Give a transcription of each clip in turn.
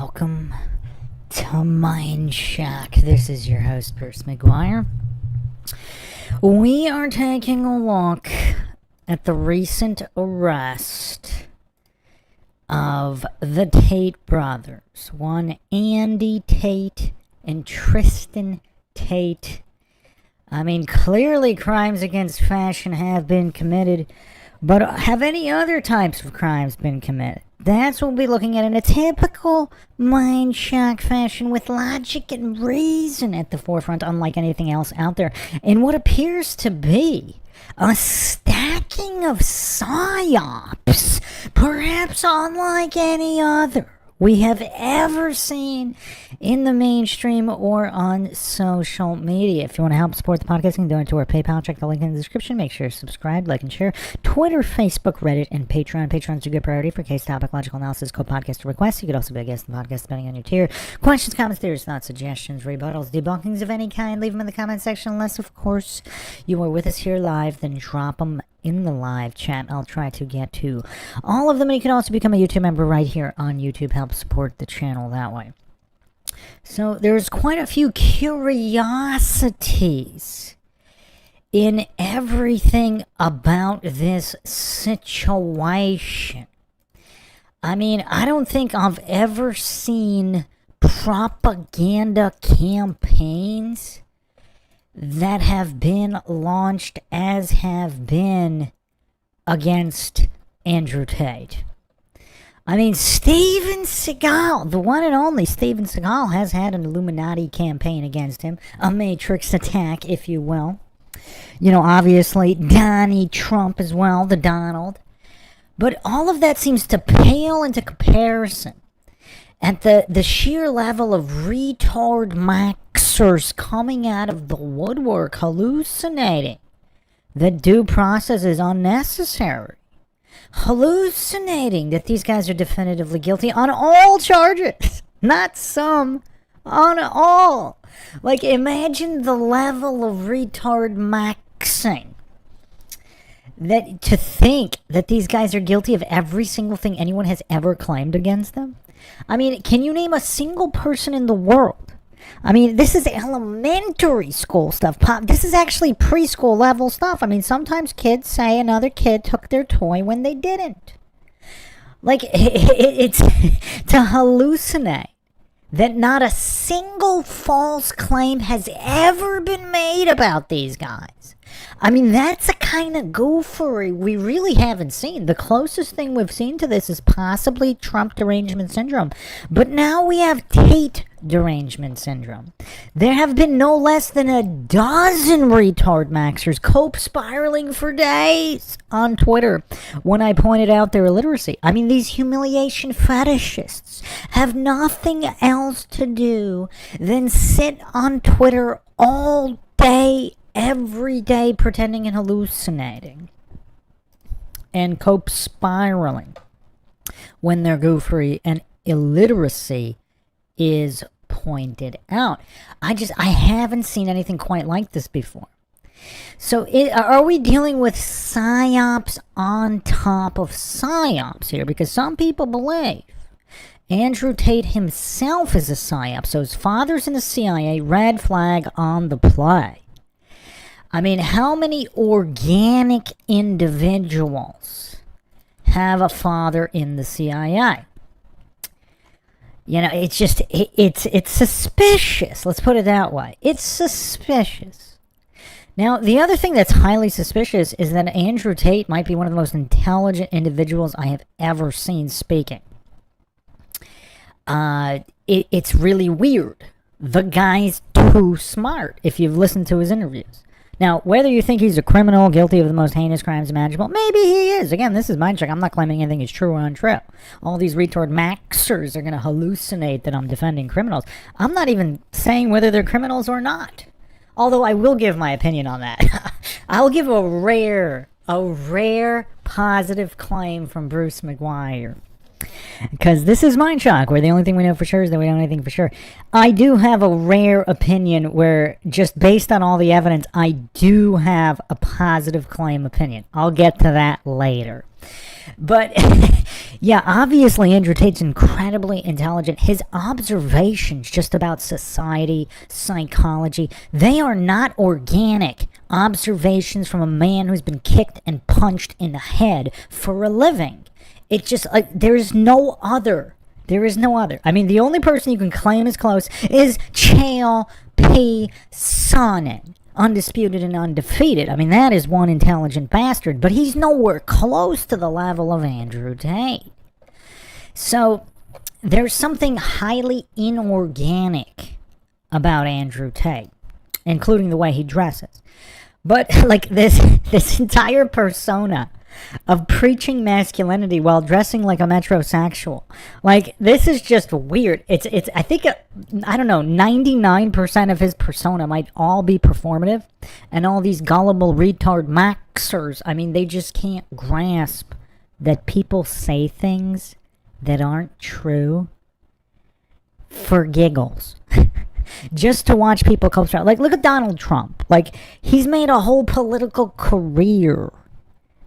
welcome to MINDSHOCK. This is your host, Bruce McGuire. We are taking a look at the recent arrest of the Tate brothers, one Andy Tate and Tristan Tate. I mean, clearly crimes against fashion have been committed, but have any other types of crimes been committed? That's what we'll be looking at in a typical MINDSHOCK fashion, with logic and reason at the forefront, unlike anything else out there, in what appears to be a stacking of psyops, perhaps unlike any other we have ever seen in the mainstream or on social media. If you want to help support the podcast, you can donate to our PayPal. Check the link in the description. Make sure to subscribe, like, and share. Twitter, Facebook, Reddit, and Patreon. Patreon's a good priority for case, topic, logical analysis, co-podcast requests. You could also be a guest in the podcast depending on your tier. Questions, comments, theories, thoughts, suggestions, rebuttals, debunkings of any kind, leave them in the comment section. Unless, of course, you are with us here live, then drop them in the live chat. I'll try to get to all of them, and you can also become a YouTube member right here on YouTube. Help support the channel that way. So there's quite a few curiosities in everything about this situation. I mean, I don't think I've ever seen propaganda campaigns that have been launched as have been against Andrew Tate. I mean, Steven Seagal, the one and only Steven Seagal, has had an Illuminati campaign against him, a Matrix attack, if you will. You know, obviously, Donnie Trump as well, the Donald. But all of that seems to pale into comparison at the sheer level of retard maxers coming out of the woodwork hallucinating that due process is unnecessary. Hallucinating that these guys are definitively guilty on all charges. Not some, on all. Like, imagine the level of retard maxing. That to think that these guys are guilty of every single thing anyone has ever claimed against them. I mean, can you name a single person in the world? I mean, this is elementary school stuff. This is actually preschool level stuff. I mean, sometimes kids say another kid took their toy when they didn't. Like, it's to hallucinate that not a single false claim has ever been made about these guys. I mean, that's a kind of goofery we really haven't seen. The closest thing we've seen to this is possibly Trump derangement syndrome. But now we have Tate derangement syndrome. There have been no less than a dozen retard maxers cope spiraling for days on Twitter when I pointed out their illiteracy. I mean, these humiliation fetishists have nothing else to do than sit on Twitter all day, every day, pretending and hallucinating and cope spiraling when their goofery and illiteracy is pointed out. I haven't seen anything quite like this before. So are we dealing with psyops on top of psyops here? Because some people believe Andrew Tate himself is a psyop. So his father's in the CIA, red flag on the play. I mean, how many organic individuals have a father in the CIA? You know, it's just, it's suspicious. Let's put it that way. It's suspicious. Now, the other thing that's highly suspicious is that Andrew Tate might be one of the most intelligent individuals I have ever seen speaking. It's really weird. The guy's too smart, if you've listened to his interviews. Now, whether you think he's a criminal guilty of the most heinous crimes imaginable, maybe he is. Again, this is MINDSHOCK. I'm not claiming anything is true or untrue. All these retard maxers are going to hallucinate that I'm defending criminals. I'm not even saying whether they're criminals or not. Although I will give my opinion on that. I'll give a rare positive claim from Bruce McGuire. Because this is MINDSHOCK, where the only thing we know for sure is that we don't know anything for sure. I do have a rare opinion where, just based on all the evidence, I do have a positive claim opinion. I'll get to that later. But, yeah, obviously Andrew Tate's incredibly intelligent. His observations just about society, psychology, they are not organic observations from a man who's been kicked and punched in the head for a living. It just, there is no other. There is no other. I mean, the only person you can claim is close is Chael P. Sonnen. Undisputed and undefeated. I mean, that is one intelligent bastard, but he's nowhere close to the level of Andrew Tate. So, there's something highly inorganic about Andrew Tate, including the way he dresses. But, like, this entire persona of preaching masculinity while dressing like a metrosexual. Like, this is just weird. It's I think, I don't know, 99% of his persona might all be performative, and all these gullible retard maxers, I mean, they just can't grasp that people say things that aren't true for giggles. Just to watch people come out. Like, look at Donald Trump. Like, he's made a whole political career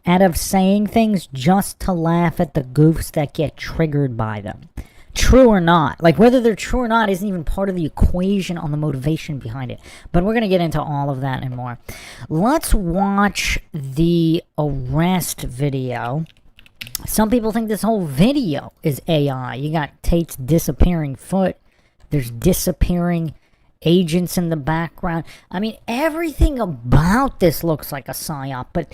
out of saying things just to laugh at the goofs that get triggered by them. True or not. Like, whether they're true or not isn't even part of the equation on the motivation behind it. But we're going to get into all of that and more. Let's watch the arrest video. Some people think this whole video is AI. You got Tate's disappearing foot. There's disappearing agents in the background. I mean, everything about this looks like a psyop, but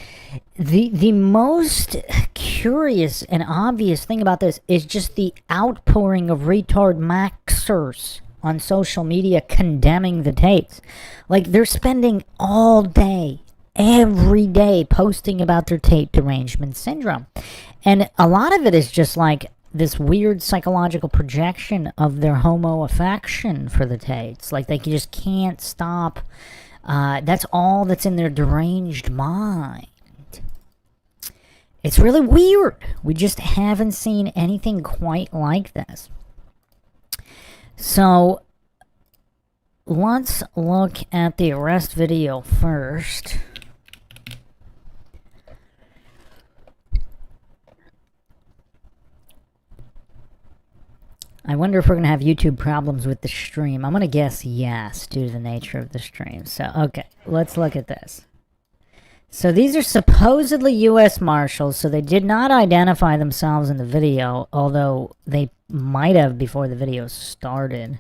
the most curious and obvious thing about this is just the outpouring of retard maxers on social media condemning the Tates. Like, they're spending all day, every day, posting about their Tate derangement syndrome. And a lot of it is just like this weird psychological projection of their homo affection for the Tates. Like, they just can't stop. That's all that's in their deranged mind. It's really weird. We just haven't seen anything quite like this. So, let's look at the arrest video first. I wonder if we're going to have YouTube problems with the stream. I'm going to guess yes, due to the nature of the stream. So, okay, let's look at this. So these are supposedly U.S. Marshals, so they did not identify themselves in the video, although they might have before the video started.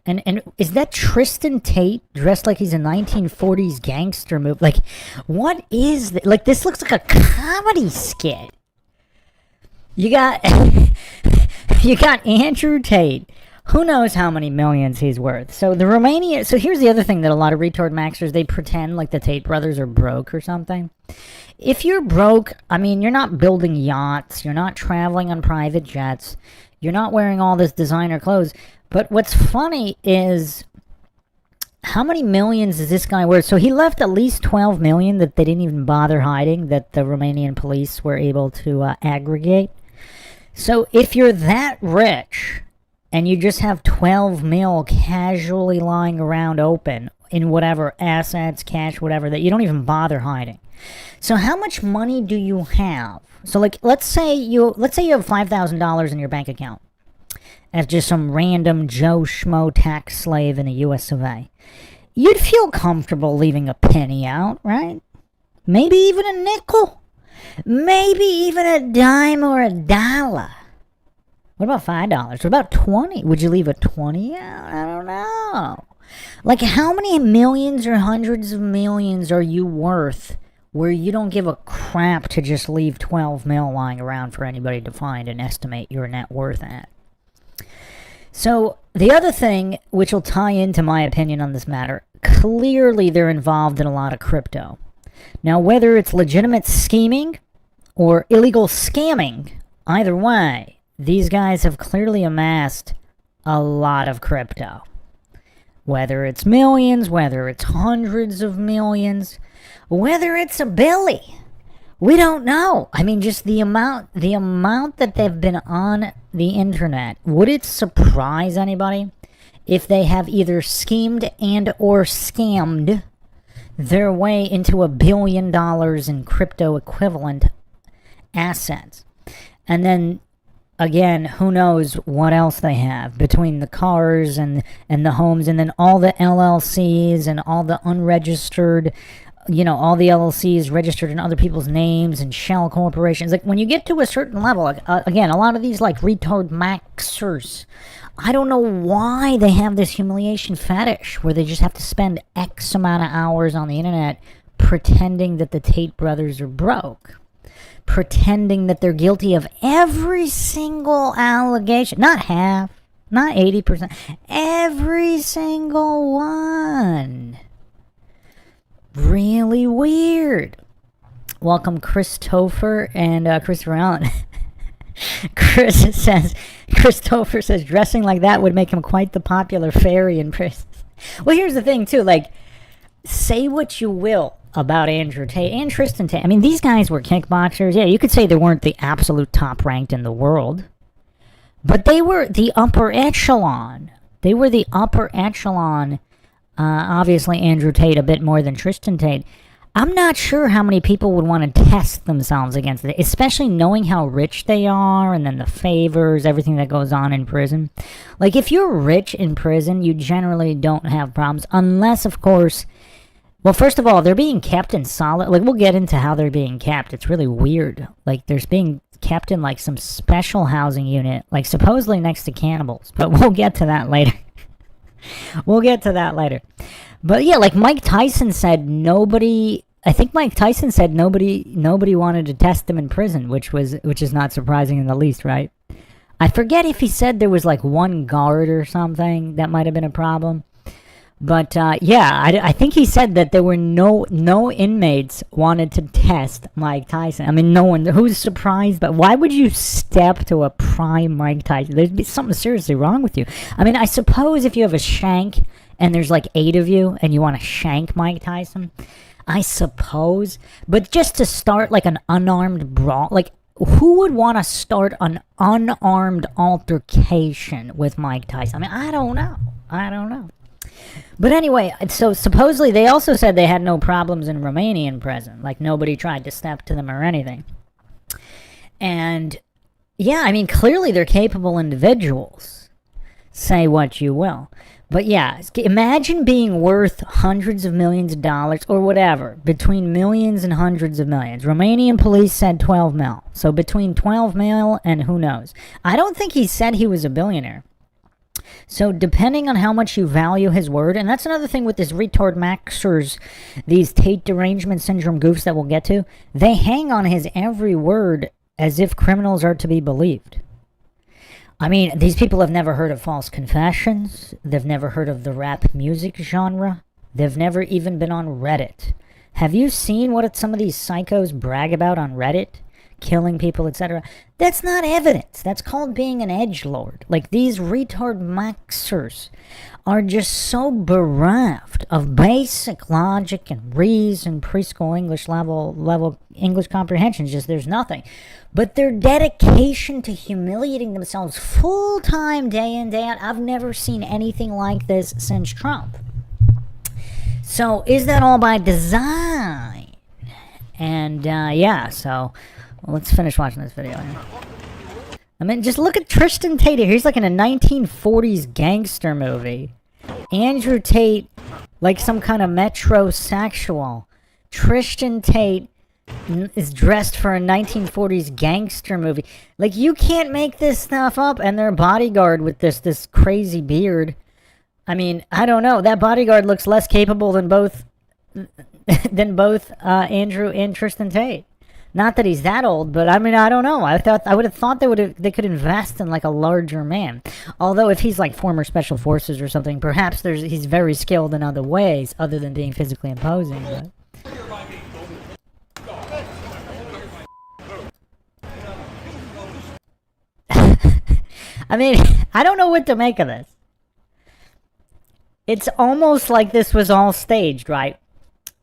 And is that Tristan Tate dressed like he's a 1940s gangster movie? Like, what is that? Like, this looks like a comedy skit. You got you got Andrew Tate. Who knows how many millions he's worth? So the Romanian. So here's the other thing that a lot of retard maxers, they pretend like the Tate brothers are broke or something. If you're broke, I mean, you're not building yachts, you're not traveling on private jets, you're not wearing all this designer clothes. But what's funny is, how many millions is this guy worth? So he left at least 12 million that they didn't even bother hiding, that the Romanian police were able to aggregate. So if you're that rich and you just have 12 mil casually lying around open in whatever assets, cash, whatever, that you don't even bother hiding. So how much money do you have? So, like, let's say you have $5,000 in your bank account as just some random Joe Schmo tax slave in a US of A. You'd feel comfortable leaving a penny out, right? Maybe even a nickel. Maybe even a dime or a dollar. What about $5? What about 20? Would you leave a 20 out? I don't know. Like, how many millions or hundreds of millions are you worth where you don't give a crap to just leave 12 mil lying around for anybody to find and estimate your net worth at? So, the other thing, which will tie into my opinion on this matter, clearly they're involved in a lot of crypto. Now, whether it's legitimate scheming or illegal scamming, either way, these guys have clearly amassed a lot of crypto. Whether it's millions, whether it's hundreds of millions. whether it's a Billy. We don't know. I mean, just the amount that they've been on the internet. Would it surprise anybody if they have either schemed and or scammed their way into $1 billion in crypto equivalent assets? And then again, who knows what else they have between the cars and the homes, and then all the LLCs and all the unregistered, all the LLCs registered in other people's names and shell corporations. Like, when you get to a certain level, again, a lot of these, like, retard maxers, I don't know why they have this humiliation fetish where they just have to spend X amount of hours on the internet pretending that the Tate brothers are broke. Pretending that they're guilty of every single allegation. Not half, not 80%. Every single one. Really weird. Welcome, Christopher and Christopher Allen. Christopher says, dressing like that would make him quite the popular fairy in prison. Well, here's the thing, too. Like, say what you will about Andrew Tate and Tristan Tate. I mean, these guys were kickboxers. Yeah, you could say they weren't the absolute top ranked in the world, but they were the upper echelon. They were the upper echelon. Obviously, Andrew Tate a bit more than Tristan Tate. I'm not sure how many people would want to test themselves against it, especially knowing how rich they are and then the favors, everything that goes on in prison. Like, if you're rich in prison, you generally don't have problems, unless, of course, well, first of all, they're being kept in solid, like, we'll get into how they're being kept. It's really weird. Like, they're being kept in, like, some special housing unit, like, supposedly next to cannibals, but we'll get to that later. We'll get to that later. But yeah, like Mike Tyson said, nobody wanted to test him in prison, which is not surprising in the least, right? I forget if he said there was like one guard or something that might have been a problem. But yeah, I think he said that there were no inmates wanted to test Mike Tyson. I mean, no one. Who's surprised? But why would you step to a prime Mike Tyson? There'd be something seriously wrong with you. I mean, I suppose if you have a shank and there's like 8 of you and you want to shank Mike Tyson, I suppose. But just to start like an unarmed brawl, like, who would want to start an unarmed altercation with Mike Tyson? I mean, I don't know. But anyway, so supposedly they also said they had no problems in Romanian prison. Like, nobody tried to step to them or anything. And, yeah, I mean, clearly they're capable individuals. Say what you will. But, yeah, imagine being worth hundreds of millions of dollars or whatever. Between millions and hundreds of millions. Romanian police said 12 mil. So between 12 mil and who knows. I don't think he said he was a billionaire. So depending on how much you value his word, and that's another thing with this retard maxers, these Tate derangement syndrome goofs that we'll get to, they hang on his every word as if criminals are to be believed. I mean, these people have never heard of false confessions. They've never heard of the rap music genre. They've never even been on Reddit. Have you seen what some of these psychos brag about on Reddit? Killing people, etc. That's not evidence. That's called being an edgelord. Like, these retard maxers are just so bereft of basic logic and reason, preschool English level English comprehension. Just, there's nothing. But their dedication to humiliating themselves full-time, day in, day out, I've never seen anything like this since Trump. So, is that all by design? And, yeah, so... Well, let's finish watching this video here. I mean, just look at Tristan Tate. He's like in a 1940s gangster movie. Andrew Tate, like some kind of metrosexual. Tristan Tate is dressed for a 1940s gangster movie. Like, you can't make this stuff up. And their bodyguard with this crazy beard. I mean, I don't know. That bodyguard looks less capable than both Andrew and Tristan Tate. Not that he's that old, but I mean, I don't know. I would have thought they could invest in like a larger man. Although if he's like former special forces or something, perhaps he's very skilled in other ways other than being physically imposing. But. I mean, I don't know what to make of this. It's almost like this was all staged, right?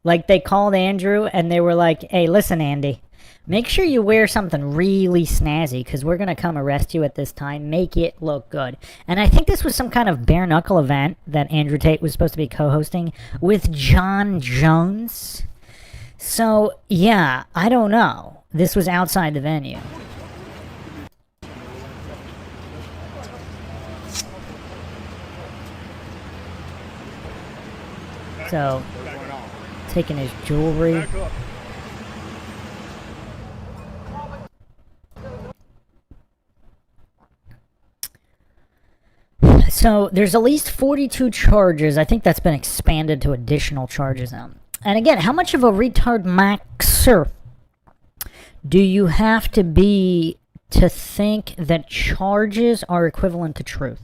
Like, they called Andrew and they were like, hey, listen, Andy, make sure you wear something really snazzy because we're going to come arrest you at this time. Make it look good. And I think this was some kind of bare knuckle event that Andrew Tate was supposed to be co-hosting with John Jones. So, yeah, I don't know. This was outside the venue. So, taking his jewelry. So, there's at least 42 charges. I think that's been expanded to additional charges now. And again, how much of a retard maxer do you have to be to think that charges are equivalent to truth?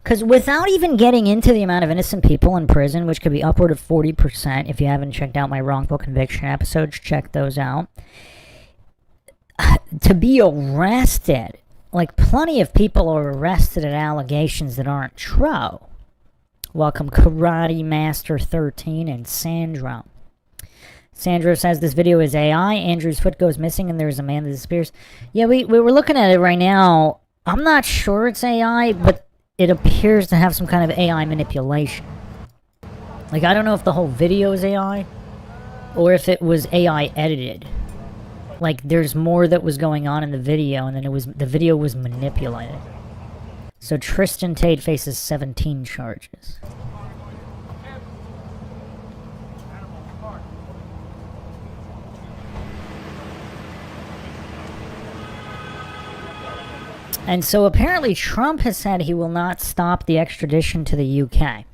Because without even getting into the amount of innocent people in prison, which could be upward of 40%, if you haven't checked out my wrongful conviction episodes, check those out. To be arrested, like plenty of people are arrested at allegations that aren't true. Welcome Karate Master 13 and Sandro. Sandro says this video is AI. Andrew's foot goes missing and there's a man that disappears. Yeah, we were looking at it right now. I'm not sure it's AI, but it appears to have some kind of AI manipulation. Like, I don't know if the whole video is AI or if it was AI edited. Like, there's more that was going on in the video and then the video was manipulated. So Tristan Tate faces 17 charges. And so apparently Trump has said he will not stop the extradition to the UK.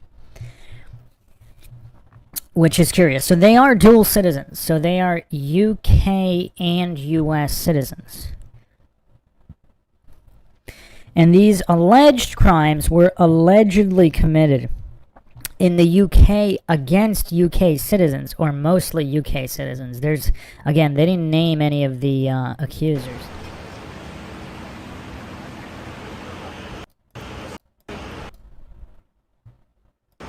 Which is curious. So they are dual citizens. So they are UK and US citizens. And these alleged crimes were allegedly committed in the UK against UK citizens, or mostly UK citizens. There's, again, they didn't name any of the accusers.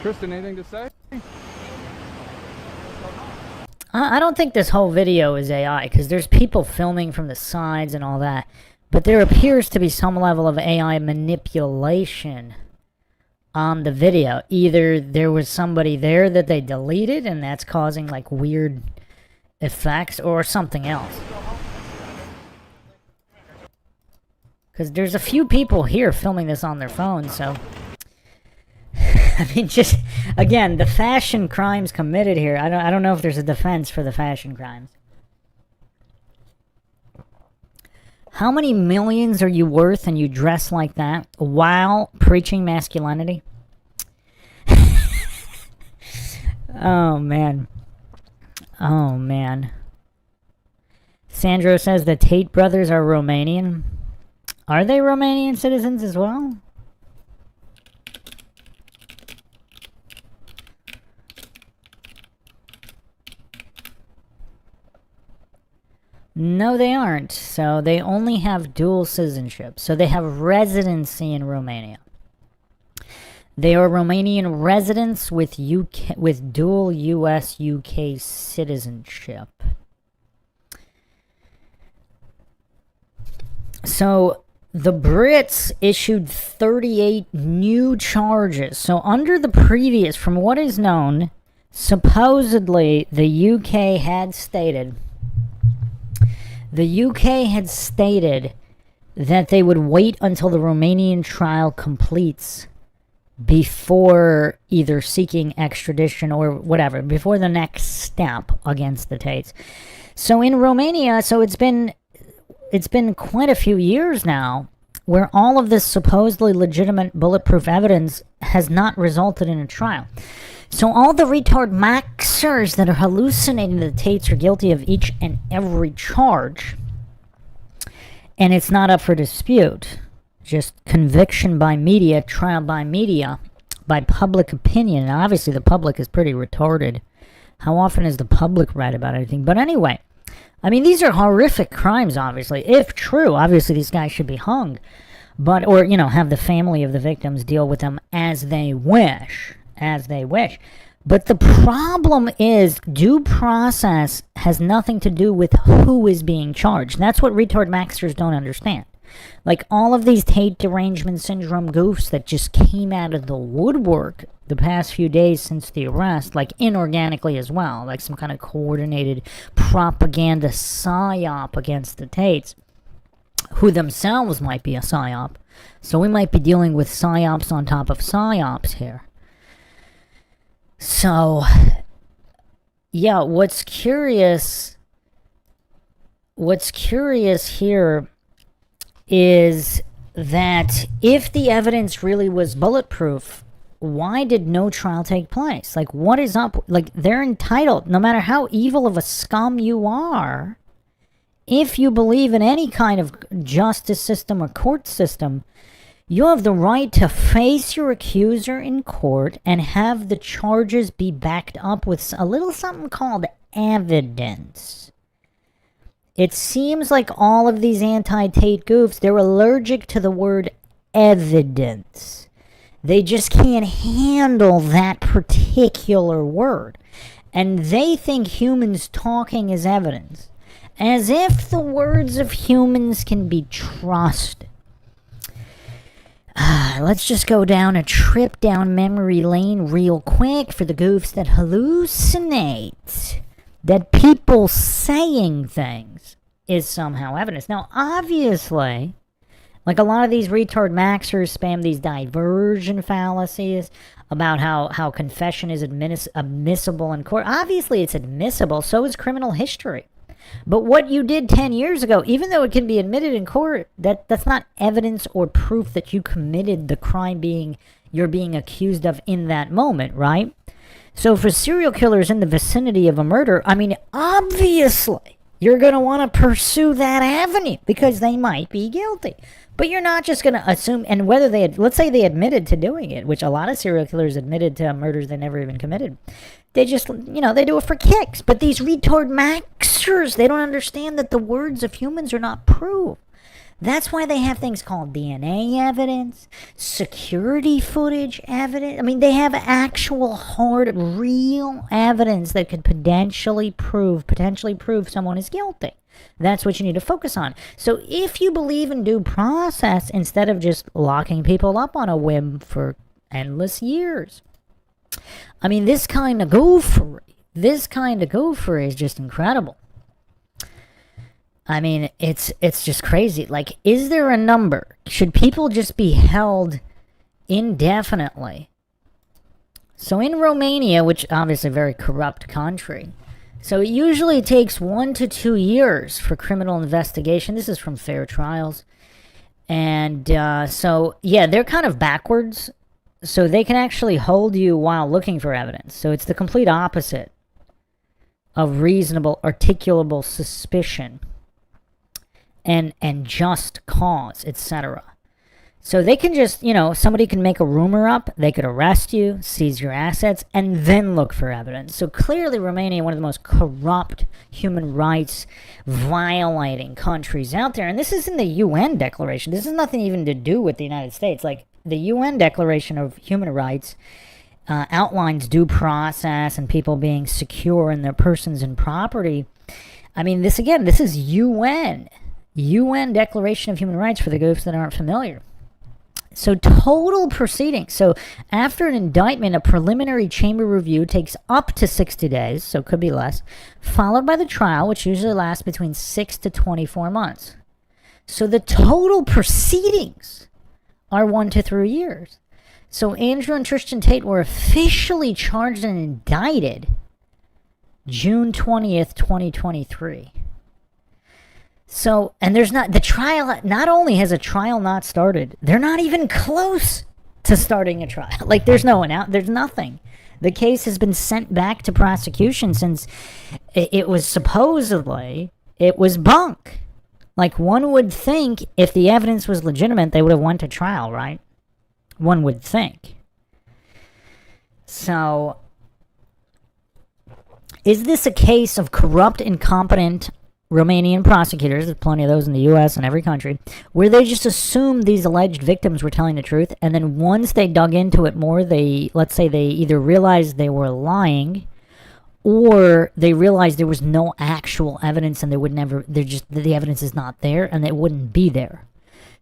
Tristan, anything to say? I don't think this whole video is AI, because there's people filming from the sides and all that. But there appears to be some level of AI manipulation on the video. Either there was somebody there that they deleted and that's causing like weird effects, or something else. Because there's a few people here filming this on their phones, so... I mean, just, again, the fashion crimes committed here. I don't know if there's a defense for the fashion crimes. How many millions are you worth and you dress like that while preaching masculinity? Oh, man. Oh, man. Sandro says the Tate brothers are Romanian. Are they Romanian citizens as well? No, they aren't. So they only have dual citizenship. So they have residency in Romania. They are Romanian residents with dual US-UK citizenship. So the Brits issued 38 new charges. So under the previous, from what is known, supposedly the UK had stated that they would wait until the Romanian trial completes before either seeking extradition or whatever, before the next step against the Tates. So in Romania, so it's been quite a few years now where all of this supposedly legitimate bulletproof evidence has not resulted in a trial. So all the retard maxers that are hallucinating that the Tates are guilty of each and every charge, and it's not up for dispute, just conviction by media, trial by media, by public opinion. And obviously the public is pretty retarded. How often has the public read about anything? But anyway, I mean, these are horrific crimes, obviously. If true, obviously these guys should be hung. But, or, you know, have the family of the victims deal with them as they wish. As they wish. But the problem is due process has nothing to do with who is being charged. That's what retard maxers don't understand. Like all of these Tate derangement syndrome goofs that just came out of the woodwork the past few days since the arrest, like inorganically as well, like some kind of coordinated propaganda psyop against the Tates, who themselves might be a psyop. So we might be dealing with psyops on top of psyops here. So, yeah, what's curious here is that if the evidence really was bulletproof, why did no trial take place? Like, what is up? Like, they're entitled, no matter how evil of a scum you are, if you believe in any kind of justice system or court system, you have the right to face your accuser in court and have the charges be backed up with a little something called evidence. It seems like all of these anti-Tate goofs, they're allergic to the word evidence. They just can't handle that particular word. And they think humans talking is evidence. As if the words of humans can be trusted. Let's just go down a trip down memory lane real quick for the goofs that hallucinate that people saying things is somehow evidence. Now, obviously, like a lot of these retard maxers spam these diversion fallacies about how confession is admissible in court. Obviously, it's admissible. So is criminal history. But what you did 10 years ago, even though it can be admitted in court, that's not evidence or proof that you committed the crime you're being accused of in that moment, right? So for serial killers in the vicinity of a murder, I mean, obviously, you're going to want to pursue that avenue because they might be guilty. But you're not just going to assume, and whether let's say they admitted to doing it, which a lot of serial killers admitted to murders they never even committed. They just, they do it for kicks. But these retard maxers, they don't understand that the words of humans are not proof. That's why they have things called DNA evidence, security footage evidence. I mean, they have actual hard, real evidence that could potentially prove someone is guilty. That's what you need to focus on. So if you believe in due process instead of just locking people up on a whim for endless years, I mean, this kind of goofery is just incredible. I mean, it's just crazy. Like, is there a number? Should people just be held indefinitely? So in Romania, which obviously a very corrupt country, so it usually takes 1 to 2 years for criminal investigation. This is from Fair Trials. And so, yeah, they're kind of backwards. So they can actually hold you while looking for evidence. So it's the complete opposite of reasonable, articulable suspicion and just cause, etc. So they can just, somebody can make a rumor up, they could arrest you, seize your assets, and then look for evidence. So clearly Romania, one of the most corrupt human rights violating countries out there. And this is in the UN Declaration. This has nothing even to do with the United States. Like, the UN Declaration of Human Rights outlines due process and people being secure in their persons and property. I mean, this is UN Declaration of Human Rights for the goofs that aren't familiar. So total proceedings. So after an indictment, a preliminary chamber review takes up to 60 days, so it could be less, followed by the trial, which usually lasts between 6 to 24 months. So the total proceedings are 1 to 3 years. So Andrew and Tristan Tate were officially charged and indicted June 20th, 2023. So, and there's not, the trial, not only has a trial not started, they're not even close to starting a trial. Like, there's nothing. The case has been sent back to prosecution since it was supposedly, it was bunk. Like, one would think if the evidence was legitimate, they would have went to trial, right? One would think. So, is this a case of corrupt, incompetent Romanian prosecutors, there's plenty of those in the US and every country, where they just assumed these alleged victims were telling the truth, and then once they dug into it more, let's say they either realized they were lying, or they realized there was no actual evidence and the evidence is not there and it wouldn't be there.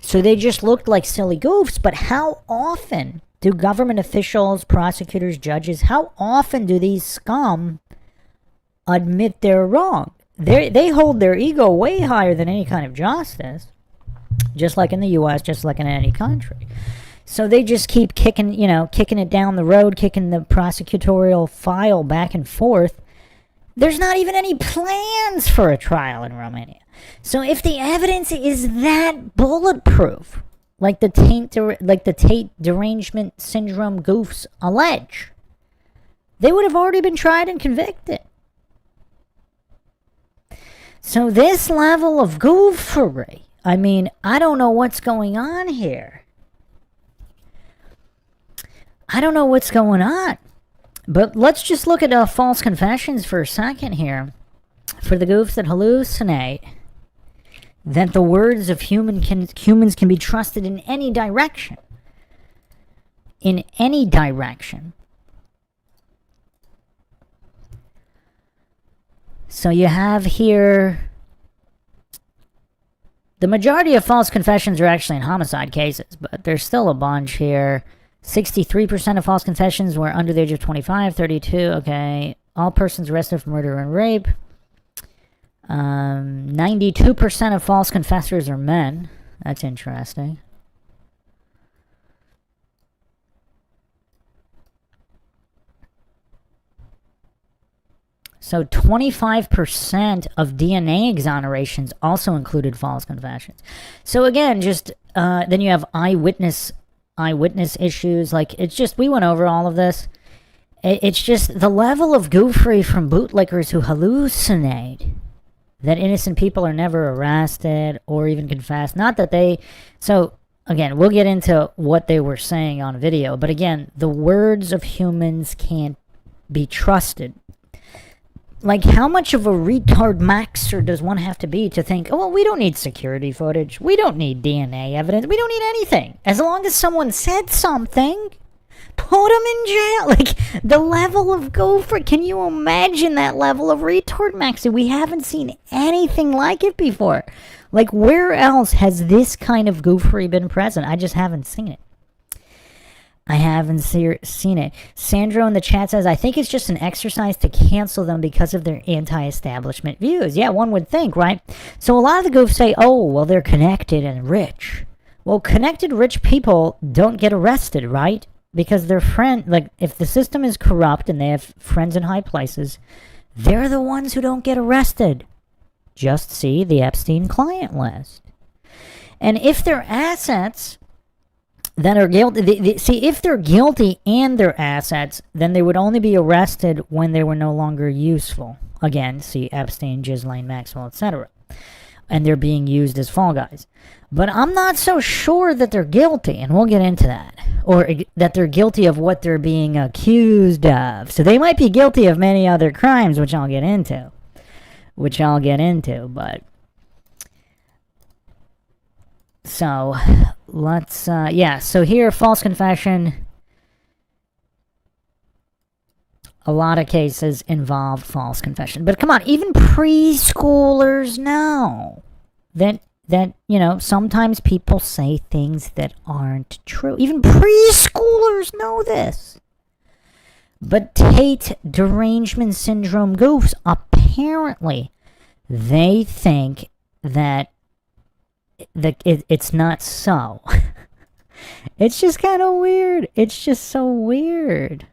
So they just looked like silly goofs. But how often do government officials, prosecutors, judges, how often do these scum admit they're wrong? They hold their ego way higher than any kind of justice, just like in the US, just like in any country. So they just keep kicking it down the road, kicking the prosecutorial file back and forth. There's not even any plans for a trial in Romania. So if the evidence is that bulletproof, like the Tate derangement syndrome goofs allege, they would have already been tried and convicted. So this level of goofery, I mean, I don't know what's going on here. I don't know what's going on. But let's just look at false confessions for a second here. For the goofs that hallucinate that the words of humans can be trusted in any direction. In any direction. So you have here, the majority of false confessions are actually in homicide cases, but there's still a bunch here. 63% of false confessions were under the age of 25, 32, okay. All persons arrested for murder and rape. 92% of false confessors are men. That's interesting. So 25% of DNA exonerations also included false confessions. So again, just then you have eyewitness issues. Like, it's just, we went over all of this. It's just the level of goofery from bootlickers who hallucinate that innocent people are never arrested or even confessed. Not that they... So, again, we'll get into what they were saying on video. But again, the words of humans can't be trusted. Like, how much of a retard maxer does one have to be to think, oh, well, we don't need security footage. We don't need DNA evidence. We don't need anything. As long as someone said something, put them in jail. Like, the level of gopher, can you imagine that level of retard maxer? We haven't seen anything like it before. Like, where else has this kind of goofery been present? I just haven't seen it. I haven't seen it. Sandro in the chat says, I think it's just an exercise to cancel them because of their anti-establishment views. Yeah, one would think, right? So a lot of the goofs say, oh, well, they're connected and rich. Well, connected rich people don't get arrested, right? Because their if the system is corrupt and they have friends in high places, they're the ones who don't get arrested. Just see the Epstein client list. And if their assets that are guilty, see, if they're guilty and their assets, then they would only be arrested when they were no longer useful. Again, see Epstein, Ghislaine Maxwell, etc. And they're being used as fall guys. But I'm not so sure that they're guilty, and we'll get into that. Or that they're guilty of what they're being accused of. So they might be guilty of many other crimes, which I'll get into. But so let's so here, false confession, a lot of cases involved false confession. But come on, even preschoolers know that sometimes people say things that aren't true. Even preschoolers know this. But Tate derangement syndrome goofs, apparently they think that it's not so. It's just kind of weird. It's just so weird.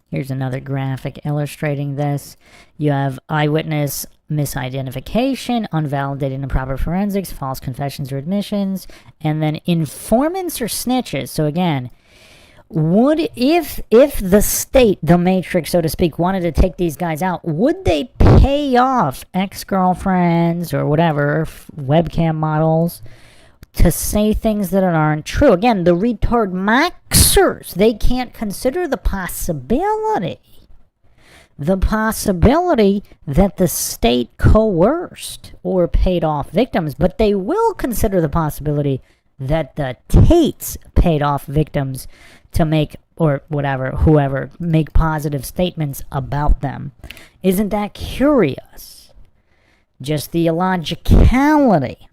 Here's another graphic illustrating this. You have eyewitness misidentification, unvalidated improper forensics, false confessions or admissions, and then informants or snitches. So again, if the state, the matrix, so to speak, wanted to take these guys out, would they pay off ex-girlfriends or whatever, webcam models, to say things that aren't true? Again, the retard maxers, they can't consider the possibility the possibility that the state coerced or paid off victims, but they will consider the possibility that the Tates paid off victims to make, or whatever, whoever, make positive statements about them. Isn't that curious? Just the illogicality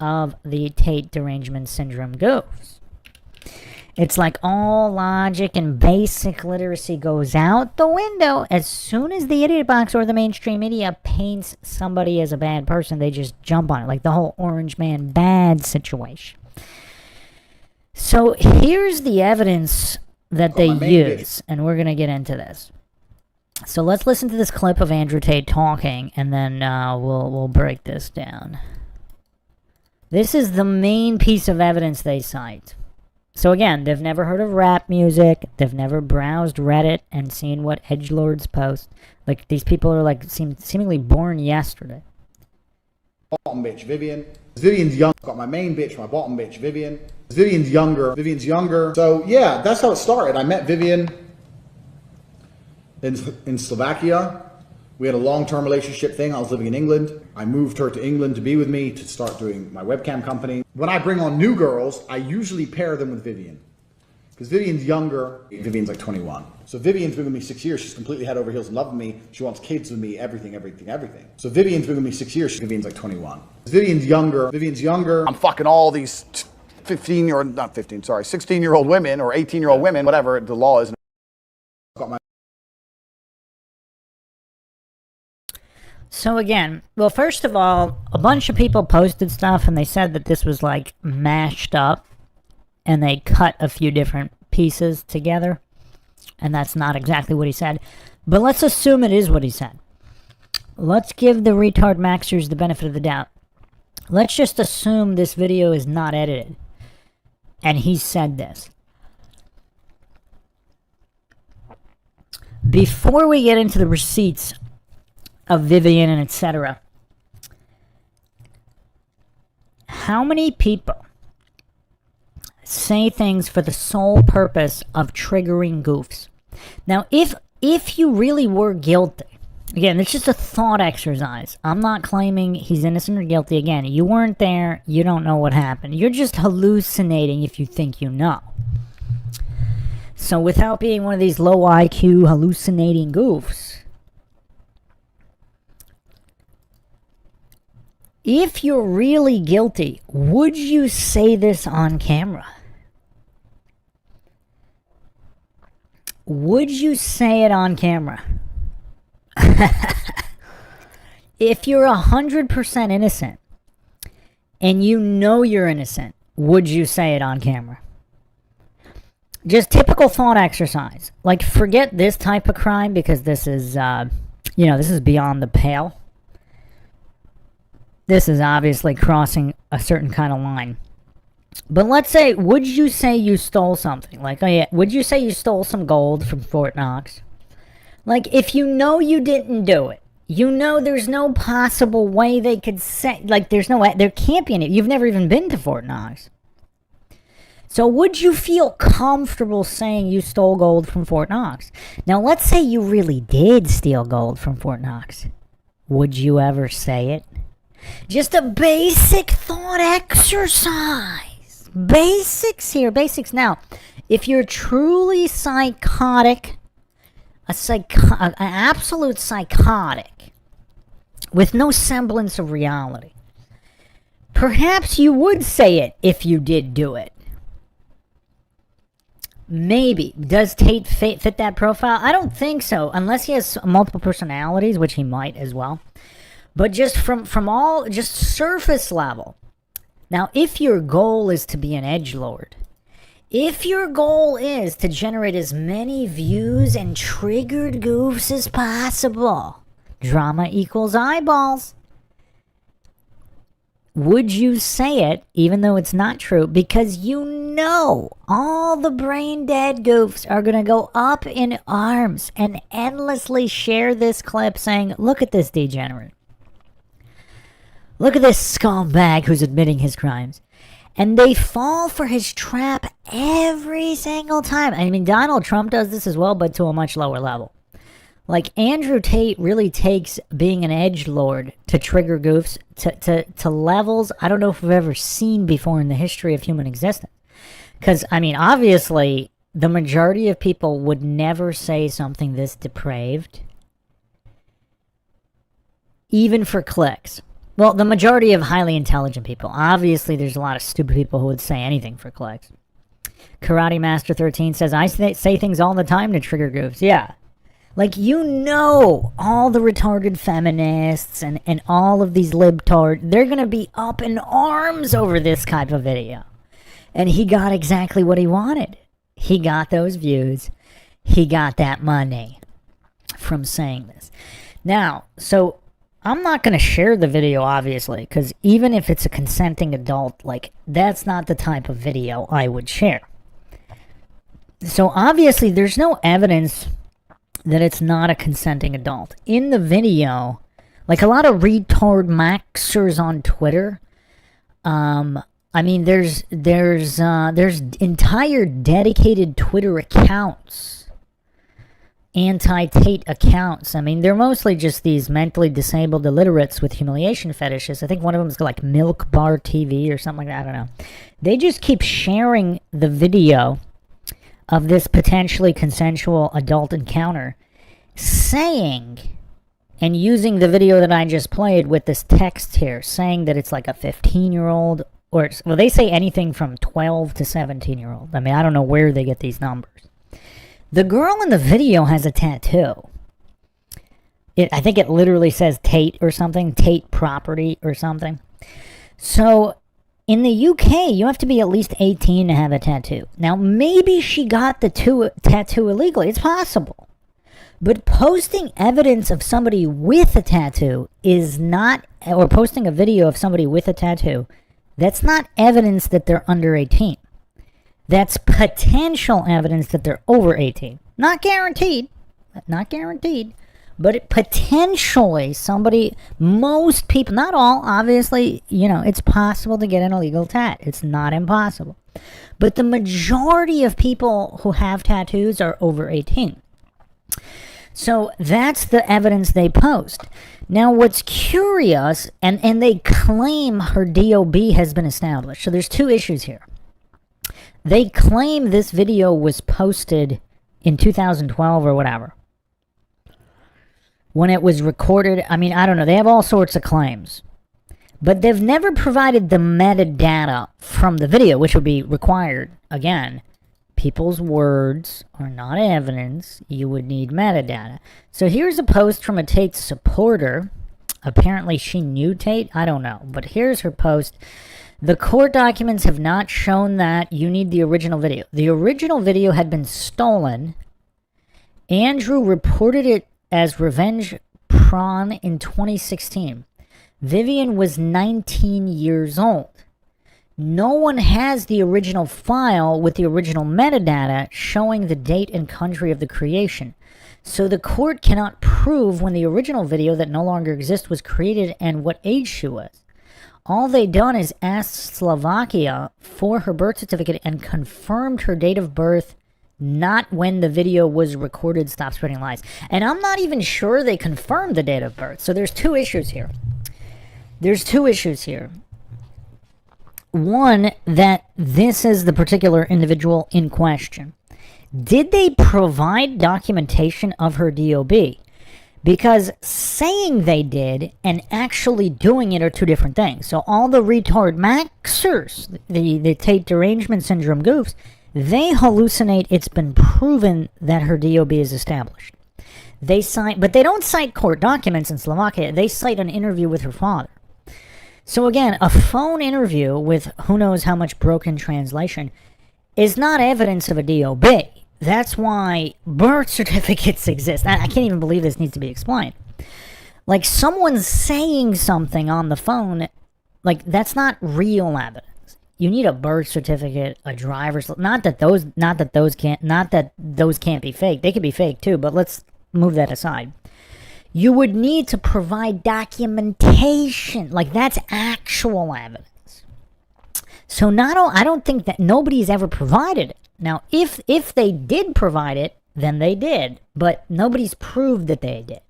of the Tate derangement syndrome goes. It's like all logic and basic literacy goes out the window as soon as the idiot box or the mainstream media paints somebody as a bad person. They just jump on it, like the whole Orange Man bad situation. So here's the evidence that they use, and we're going to get into this. So let's listen to this clip of Andrew Tate talking, and then we'll break this down. This is the main piece of evidence they cite. So again, they've never heard of rap music. They've never browsed Reddit and seen what edgelords post. Like, these people are like seemingly born yesterday. Bottom bitch, Vivian. Vivian's young. Got my main bitch, my bottom bitch, Vivian. Vivian's younger. So yeah, that's how it started. I met Vivian in Slovakia. We had a long-term relationship thing. I was living in England. I moved her to England to be with me to start doing my webcam company. When I bring on new girls, I usually pair them with Vivian. Because Vivian's younger. Vivian's like 21. So Vivian's been with me 6 years. She's completely head over heels in love with me. She wants kids with me, everything. So Vivian's been with me 6 years. Vivian's like 21. Vivian's younger. I'm fucking all these 16-year-old women or 18-year-old women, whatever the law is. So again, well, first of all, a bunch of people posted stuff and they said that this was like mashed up and they cut a few different pieces together. And that's not exactly what he said. But let's assume it is what he said. Let's give the retard maxers the benefit of the doubt. Let's just assume this video is not edited. And he said this. Before we get into the receipts of Vivian and etc., how many people say things for the sole purpose of triggering goofs? Now, if you really were guilty, again, it's just a thought exercise. I'm not claiming he's innocent or guilty. Again, you weren't there. You don't know what happened. You're just hallucinating if you think you know. So without being one of these low IQ hallucinating goofs, if you're really guilty, would you say this on camera? Would you say it on camera? If you're 100% innocent and you know you're innocent, would you say it on camera? Just typical thought exercise. Like, forget this type of crime because this is, this is beyond the pale. This is obviously crossing a certain kind of line. But let's say, would you say you stole something? Like, oh yeah, would you say you stole some gold from Fort Knox? Like, if you know you didn't do it, you know there's no possible way they could say, like, there can't be any, you've never even been to Fort Knox. So would you feel comfortable saying you stole gold from Fort Knox? Now, let's say you really did steal gold from Fort Knox. Would you ever say it? Just a basic thought exercise. Basics here, basics. Now, if you're truly psychotic, an absolute psychotic, with no semblance of reality, perhaps you would say it if you did do it. Maybe. Does Tate fit that profile? I don't think so, unless he has multiple personalities, which he might as well. But just from all, just surface level. Now, if your goal is to be an edgelord, if your goal is to generate as many views and triggered goofs as possible, drama equals eyeballs, would you say it, even though it's not true, because you know all the brain-dead goofs are going to go up in arms and endlessly share this clip saying, look at this degenerate. Look at this scumbag who's admitting his crimes. And they fall for his trap every single time. I mean, Donald Trump does this as well, but to a much lower level. Like, Andrew Tate really takes being an edgelord to trigger goofs to levels I don't know if we've ever seen before in the history of human existence. Because, I mean, obviously, the majority of people would never say something this depraved, even for clicks. Well, the majority of highly intelligent people. Obviously, there's a lot of stupid people who would say anything for clicks. Karate Master 13 says, I say things all the time to trigger goofs. Yeah. Like, you know, all the retarded feminists and all of these libtards, they're going to be up in arms over this type of video. And he got exactly what he wanted. He got those views. He got that money from saying this. Now, so I'm not going to share the video, obviously, because even if it's a consenting adult, like, that's not the type of video I would share. So obviously, there's no evidence that it's not a consenting adult. In the video, like a lot of retard maxers on Twitter, I mean, there's entire dedicated Twitter accounts, anti-Tate accounts. I mean, they're mostly just these mentally disabled illiterates with humiliation fetishes. I think one of them is like Milk Bar TV or something like that. I don't know. They just keep sharing the video of this potentially consensual adult encounter, saying, and using the video that I just played with this text here, saying that it's like a 15-year-old, or, well, they say anything from 12 to 17-year-old. I mean, I don't know where they get these numbers. The girl in the video has a tattoo. I think it literally says Tate or something, Tate property or something. So, in the UK, you have to be at least 18 to have a tattoo. Now, maybe she got the tattoo illegally. It's possible. But posting evidence of somebody with a tattoo is not, or posting a video of somebody with a tattoo, that's not evidence that they're under 18. That's potential evidence that they're over 18. Not guaranteed. Not guaranteed. But potentially somebody, most people, not all, obviously, you know, it's possible to get an illegal tat. It's not impossible. But the majority of people who have tattoos are over 18. So that's the evidence they post. Now what's curious, and they claim her DOB has been established. So there's two issues here. They claim this video was posted in 2012 or whatever, when it was recorded. I mean, I don't know. They have all sorts of claims. But they've never provided the metadata from the video, which would be required. Again, people's words are not evidence. You would need metadata. So here's a post from a Tate supporter. Apparently she knew Tate. I don't know. But here's her post. The court documents have not shown that. You need the original video. The original video had been stolen. Andrew reported it as revenge porn in 2016. Vivian was 19 years old. No one has the original file with the original metadata showing the date and country of the creation. So the court cannot prove when the original video that no longer exists was created and what age she was. All they done is asked Slovakia for her birth certificate and confirmed her date of birth, not when the video was recorded. Stop spreading lies. And I'm not even sure they confirmed the date of birth. So there's two issues here. One, that this is the particular individual in question. Did they provide documentation of her DOB? Because saying they did and actually doing it are two different things. So all the retard maxers, the Tate derangement syndrome goofs, they hallucinate it's been proven that her DOB is established. But they don't cite court documents in Slovakia. They cite an interview with her father. So again, a phone interview with who knows how much broken translation is not evidence of a DOB. That's why birth certificates exist. I can't even believe this needs to be explained. Like, someone saying something on the phone, like, that's not real evidence. You need a birth certificate, a driver's, not that those can't be fake. They could be fake too, but let's move that aside. You would need to provide documentation. Like, that's actual evidence. So I don't think that nobody's ever provided it. Now, if they did provide it, then they did, but nobody's proved that they did.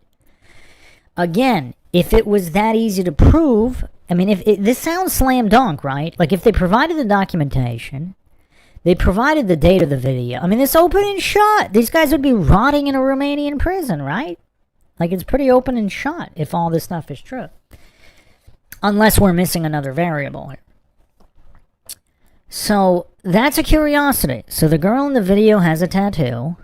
Again, if it was that easy to prove, I mean, this sounds slam dunk, right? Like, if they provided the documentation, they provided the date of the video. I mean, it's open and shut. These guys would be rotting in a Romanian prison, right? Like, it's pretty open and shut if all this stuff is true. Unless we're missing another variable here. So, that's a curiosity. So, the girl in the video has a tattoo.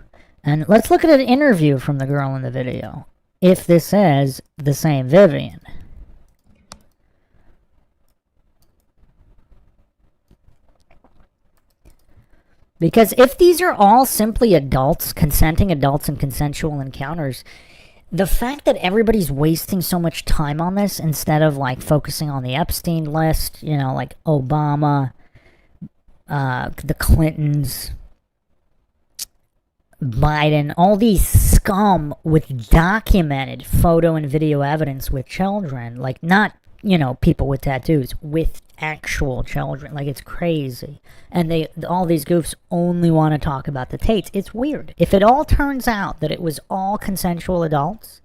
And let's look at an interview from the girl in the video. If this is the same Vivian. Because if these are all simply adults, consenting adults in consensual encounters, the fact that everybody's wasting so much time on this instead of like focusing on the Epstein list, you know, like Obama, the Clintons, Biden, all these scum with documented photo and video evidence with children, like not, you know, people with tattoos, with actual children. Like, it's crazy. And all these goofs only want to talk about the Tates. It's weird. If it all turns out that it was all consensual adults,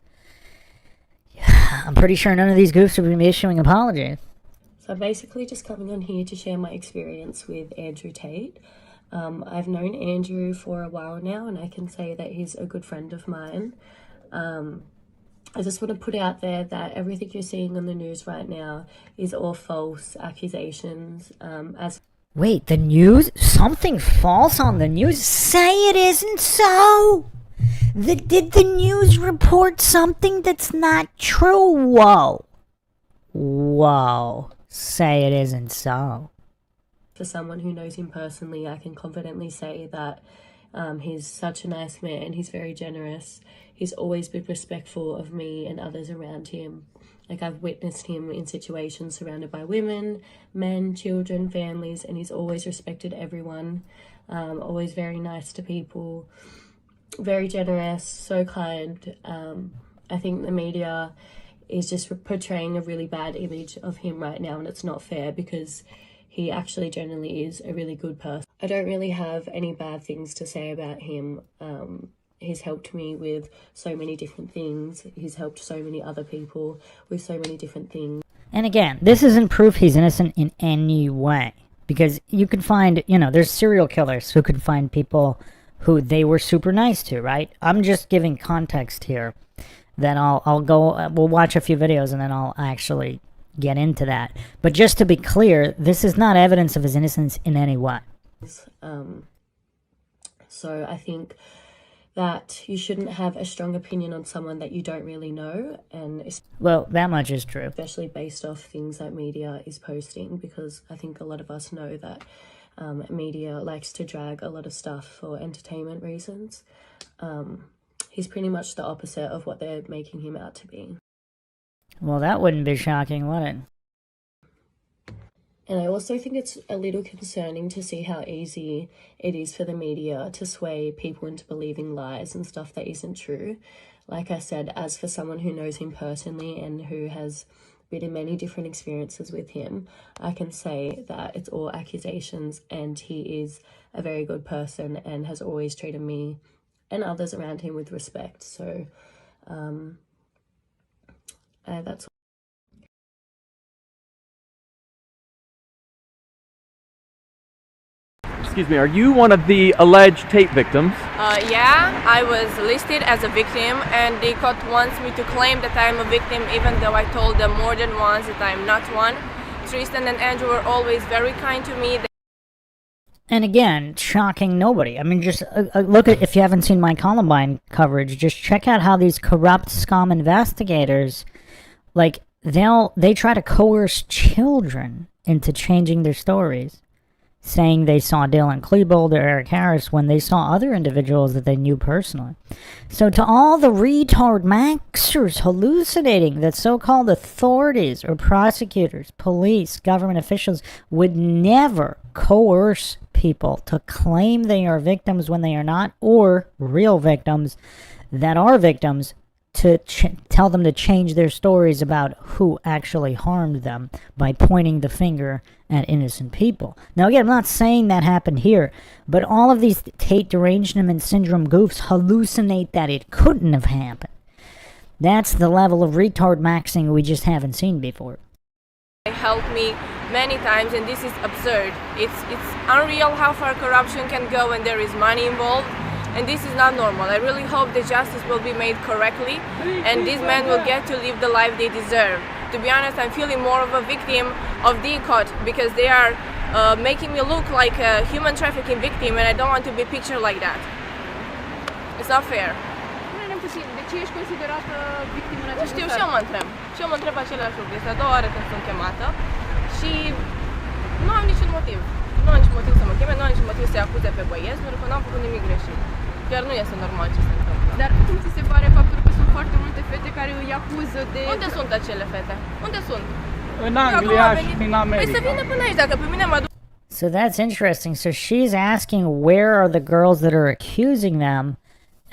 I'm pretty sure none of these goofs would be issuing apologies. So I'm basically just coming on here to share my experience with Andrew Tate. I've known Andrew for a while now, and I can say that he's a good friend of mine. I just want to put out there that everything you're seeing on the news right now is all false accusations. Wait, the news? Something false on the news? Say it isn't so! Did the news report something that's not true? Whoa. Whoa. Say it isn't so. For someone who knows him personally, I can confidently say that he's such a nice man. He's very generous. He's always been respectful of me and others around him. Like, I've witnessed him in situations surrounded by women, men, children, families, and he's always respected everyone. Always very nice to people. Very generous, so kind. I think the media is just portraying a really bad image of him right now, and it's not fair because he actually generally is a really good person. I don't really have any bad things to say about him. He's helped me with so many different things. He's helped so many other people with so many different things. And again, this isn't proof he's innocent in any way. Because you can find, you know, there's serial killers who could find people who they were super nice to, right? I'm just giving context here. Then I'll go, we'll watch a few videos and then I'll actually get into that. But just to be clear, this is not evidence of his innocence in any way. So I think that you shouldn't have a strong opinion on someone that you don't really know, and well, that much is true. Especially based off things that media is posting, because I think a lot of us know that media likes to drag a lot of stuff for entertainment reasons. He's pretty much the opposite of what they're making him out to be. Well, that wouldn't be shocking, would it? And I also think it's a little concerning to see how easy it is for the media to sway people into believing lies and stuff that isn't true. Like I said, as for someone who knows him personally and who has been in many different experiences with him, I can say that it's all accusations, and he is a very good person and has always treated me and others around him with respect. So that's Excuse me, are you one of the alleged Tate victims? Yeah, I was listed as a victim, and the court wants me to claim that I'm a victim, even though I told them more than once that I'm not one. Tristan and Andrew were always very kind to me. And again, shocking nobody. I mean, just look at, if you haven't seen my Columbine coverage, just check out how these corrupt scum investigators, like, they try to coerce children into changing their stories, saying they saw Dylan Klebold or Eric Harris when they saw other individuals that they knew personally. So to all the retard maxers hallucinating that so-called authorities or prosecutors, police, government officials would never coerce people to claim they are victims when they are not, or real victims that are victims, to tell them to change their stories about who actually harmed them by pointing the finger at innocent people. Now again, I'm not saying that happened here, but all of these Tate derangement syndrome goofs hallucinate that it couldn't have happened. That's the level of retard maxing we just haven't seen before. They helped me many times, and this is absurd. It's unreal how far corruption can go when there is money involved, and this is not normal. I really hope the justice will be made correctly, and these men will get to live the life they deserve. To be honest, I'm feeling more of a victim of DCOT because they are making me look like a human trafficking victim, and I don't want to be pictured like that. It's not fair. De ce ești considerată victimă în acest Știu, caz? și eu mă întreb. Și eu mă întreb același lucru. Este a doua oară când sunt chemată și nu am niciun motiv. Nu am niciun motiv să mă cheme, nu am niciun motiv să-i acuze pe băieți, pentru că nu am făcut nimic greșit. Chiar nu este normal ce se întâmplă. Dar cum ți se pare faptul că sunt foarte multe fete care îi acuză de... Unde sunt acele fete? Unde sunt? În Anglia și în Păi să America. vină până aici, dacă pe mine mă duc. So that's interesting. So she's asking where are the girls that are accusing them,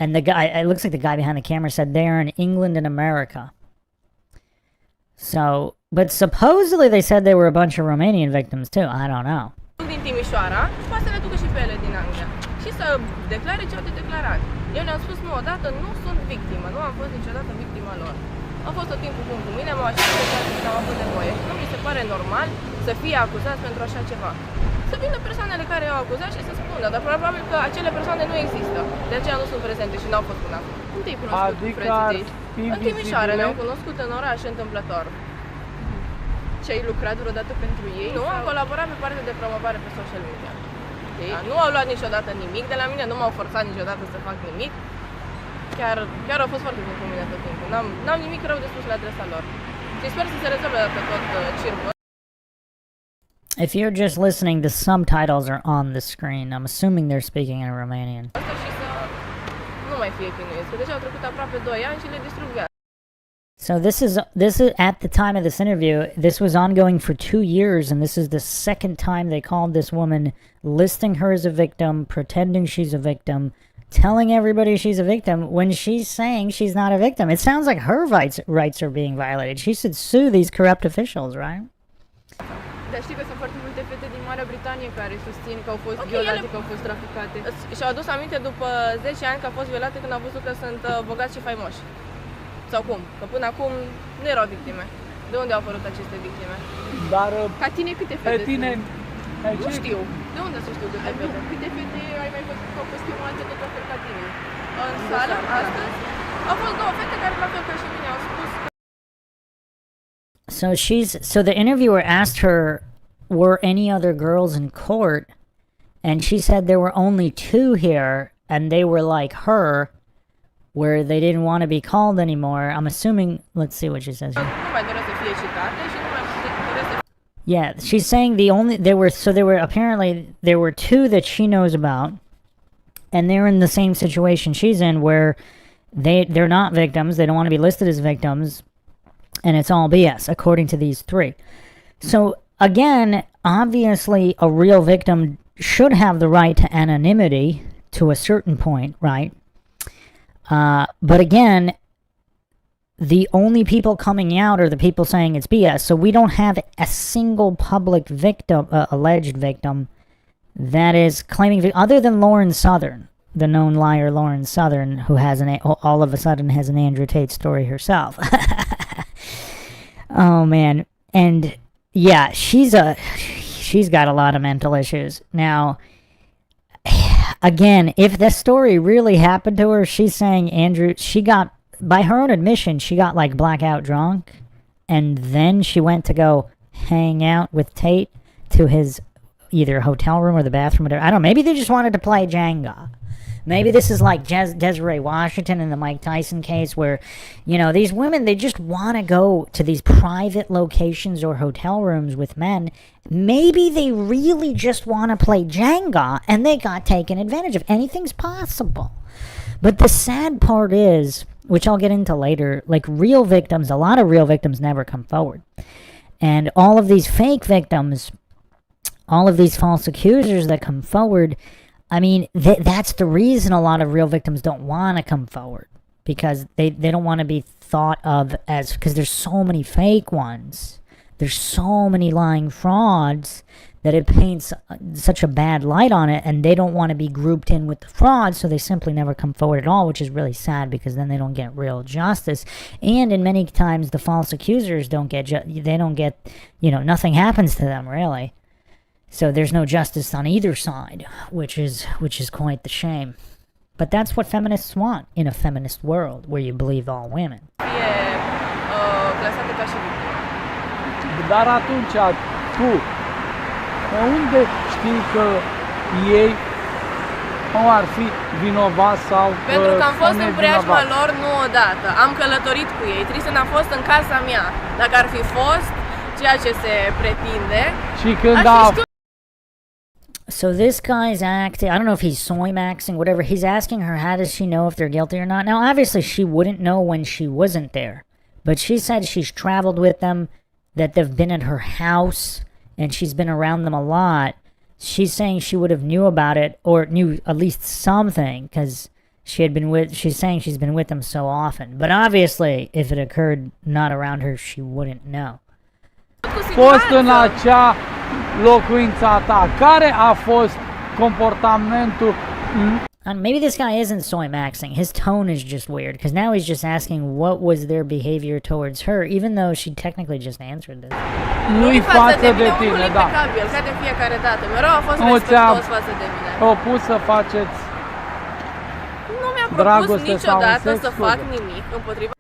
and the guy, it looks like the guy behind the camera said they are in England and America. So, but supposedly they said they were a bunch of Romanian victims too. I don't know. Din Timișoara și poate să le ducă și pe ele din Anglia și să declare ce au de declarat. Eu le-am spus nu odată, nu sunt victimă, nu am fost niciodată victima lor. Am fost tot timpul bun cu mine, m-au așteptat când am avut nevoie. Nu mi se pare normal să fie acuzați pentru așa ceva. Să vină persoanele care au acuzat și să spună, dar probabil că acele persoane nu există. De aceea nu sunt prezente și n-au fost până acum. Cum te-ai cunoscut cu Adică frații ar tăi? fi În Timișoara vizibile. ne-am cunoscut în oraș întâmplător. Și ai lucrat vreodată pentru ei? Nu, am sau- colaborat pe partea de promovare pe social media. Ok. Da, nu au luat niciodată nimic de la mine, nu m-au forțat niciodată să fac nimic. Chiar au fost foarte bun cu mine tot timpul. N-am nimic rău de spus la adresa lor. Și sper să se rezolve dată tot circul. If you're just listening, the subtitles are on the screen. I'm assuming they're speaking in Romanian. Asta și să nu mai fie chinuiesc, că deja au trecut aproape 2 ani și le distrug viața. So this is at the time of this interview, this was ongoing for 2 years, and this is the second time they called this woman, listing her as a victim, pretending she's a victim, telling everybody she's a victim when she's saying she's not a victim. It sounds like her rights are being violated. She should sue these corrupt officials, right? Dar știi că sunt foarte multe fete din Marea Britanie care susțin că au fost Ok, violate, ele- că au fost traficate. Și-au adus aminte după 10 ani că au fost violate când au văzut că sunt bogați și faimoși. Sau cum? Că până acum nu erau victime. De unde au apărut aceste victime? Dar Ca tine câte pe fete tine... sunt? Nu știu. De unde să știu câte fete? Câte fete ai mai văzut că au fost chemate tot la fel ca tine? În sală, astăzi, au fost 2 fete care, la fel ca și mine, au spus că So the interviewer asked her, were any other girls in court? And she said there were only 2 here, and they were like her, where they didn't want to be called anymore. I'm assuming, let's see what she says here. nu mai doresc să fie citate și nu mai doresc să Yeah, she's saying there were 2 that she knows about, and they're in the same situation she's in, where they're not victims, they don't want to be listed as victims, and it's all BS, according to these 3. So, again, obviously a real victim should have the right to anonymity to a certain point, right? But again, the only people coming out are the people saying it's BS. So we don't have a single public victim, alleged victim, that is claiming, other than Lauren Southern, the known liar Lauren Southern, who has all of a sudden has an Andrew Tate story herself. Oh man, and yeah, she's got a lot of mental issues. Now, again, if this story really happened to her, she's saying she got, by her own admission, she got like blackout drunk, and then she went to go hang out with Tate to his either hotel room or the bathroom, whatever. I don't know, maybe they just wanted to play Jenga. Maybe this is like Desiree Washington in the Mike Tyson case where, these women, they just want to go to these private locations or hotel rooms with men. Maybe they really just want to play Jenga and they got taken advantage of. Anything's possible. But the sad part is, which I'll get into later, like real victims, a lot of real victims never come forward. And all of these fake victims, all of these false accusers that come forward, I mean, that's the reason a lot of real victims don't want to come forward. because they don't want to be thought of as, because there's so many fake ones. There's so many lying frauds that it paints such a bad light on it, and they don't want to be grouped in with the frauds, so they simply never come forward at all, which is really sad because then they don't get real justice. And in many times, the false accusers don't get, nothing happens to them, really. So there's no justice on either side, which is quite the shame. But that's what feminists want in a feminist world where you believe all women. Clasate ca și victime. Dar atunci tu, pe unde știi că ei nu ar fi vinovați sau Pentru că am fost în preajma nevinovați? lor nu odată. Am călătorit cu ei. Tristan a fost în casa mea. Dacă ar fi fost ceea ce se pretinde, Și când aș a fi știut. So this guy's acting, I don't know if he's soy maxing, whatever. He's asking her, how does she know if they're guilty or not? Now, obviously, she wouldn't know when she wasn't there. But she said she's traveled with them, that they've been at her house, and she's been around them a lot. She's saying she would have knew about it, or knew at least something, because she's saying she's been with them so often. But obviously, if it occurred not around her, she wouldn't know. fost în acea locuință a ta, care a fost comportamentul? And maybe this guy isn't soy maxing. His tone is just weird, because now he's just asking what was their behavior towards her, even though she technically just answered this. Nu-i față de tine, da. Impecabil, ca de fiecare dată. Mereu a fost Nu ți-am respectuos față de mine. propus să faceți Nu mi-a propus dragoste sau niciodată sex să cu fac el. nimic împotriva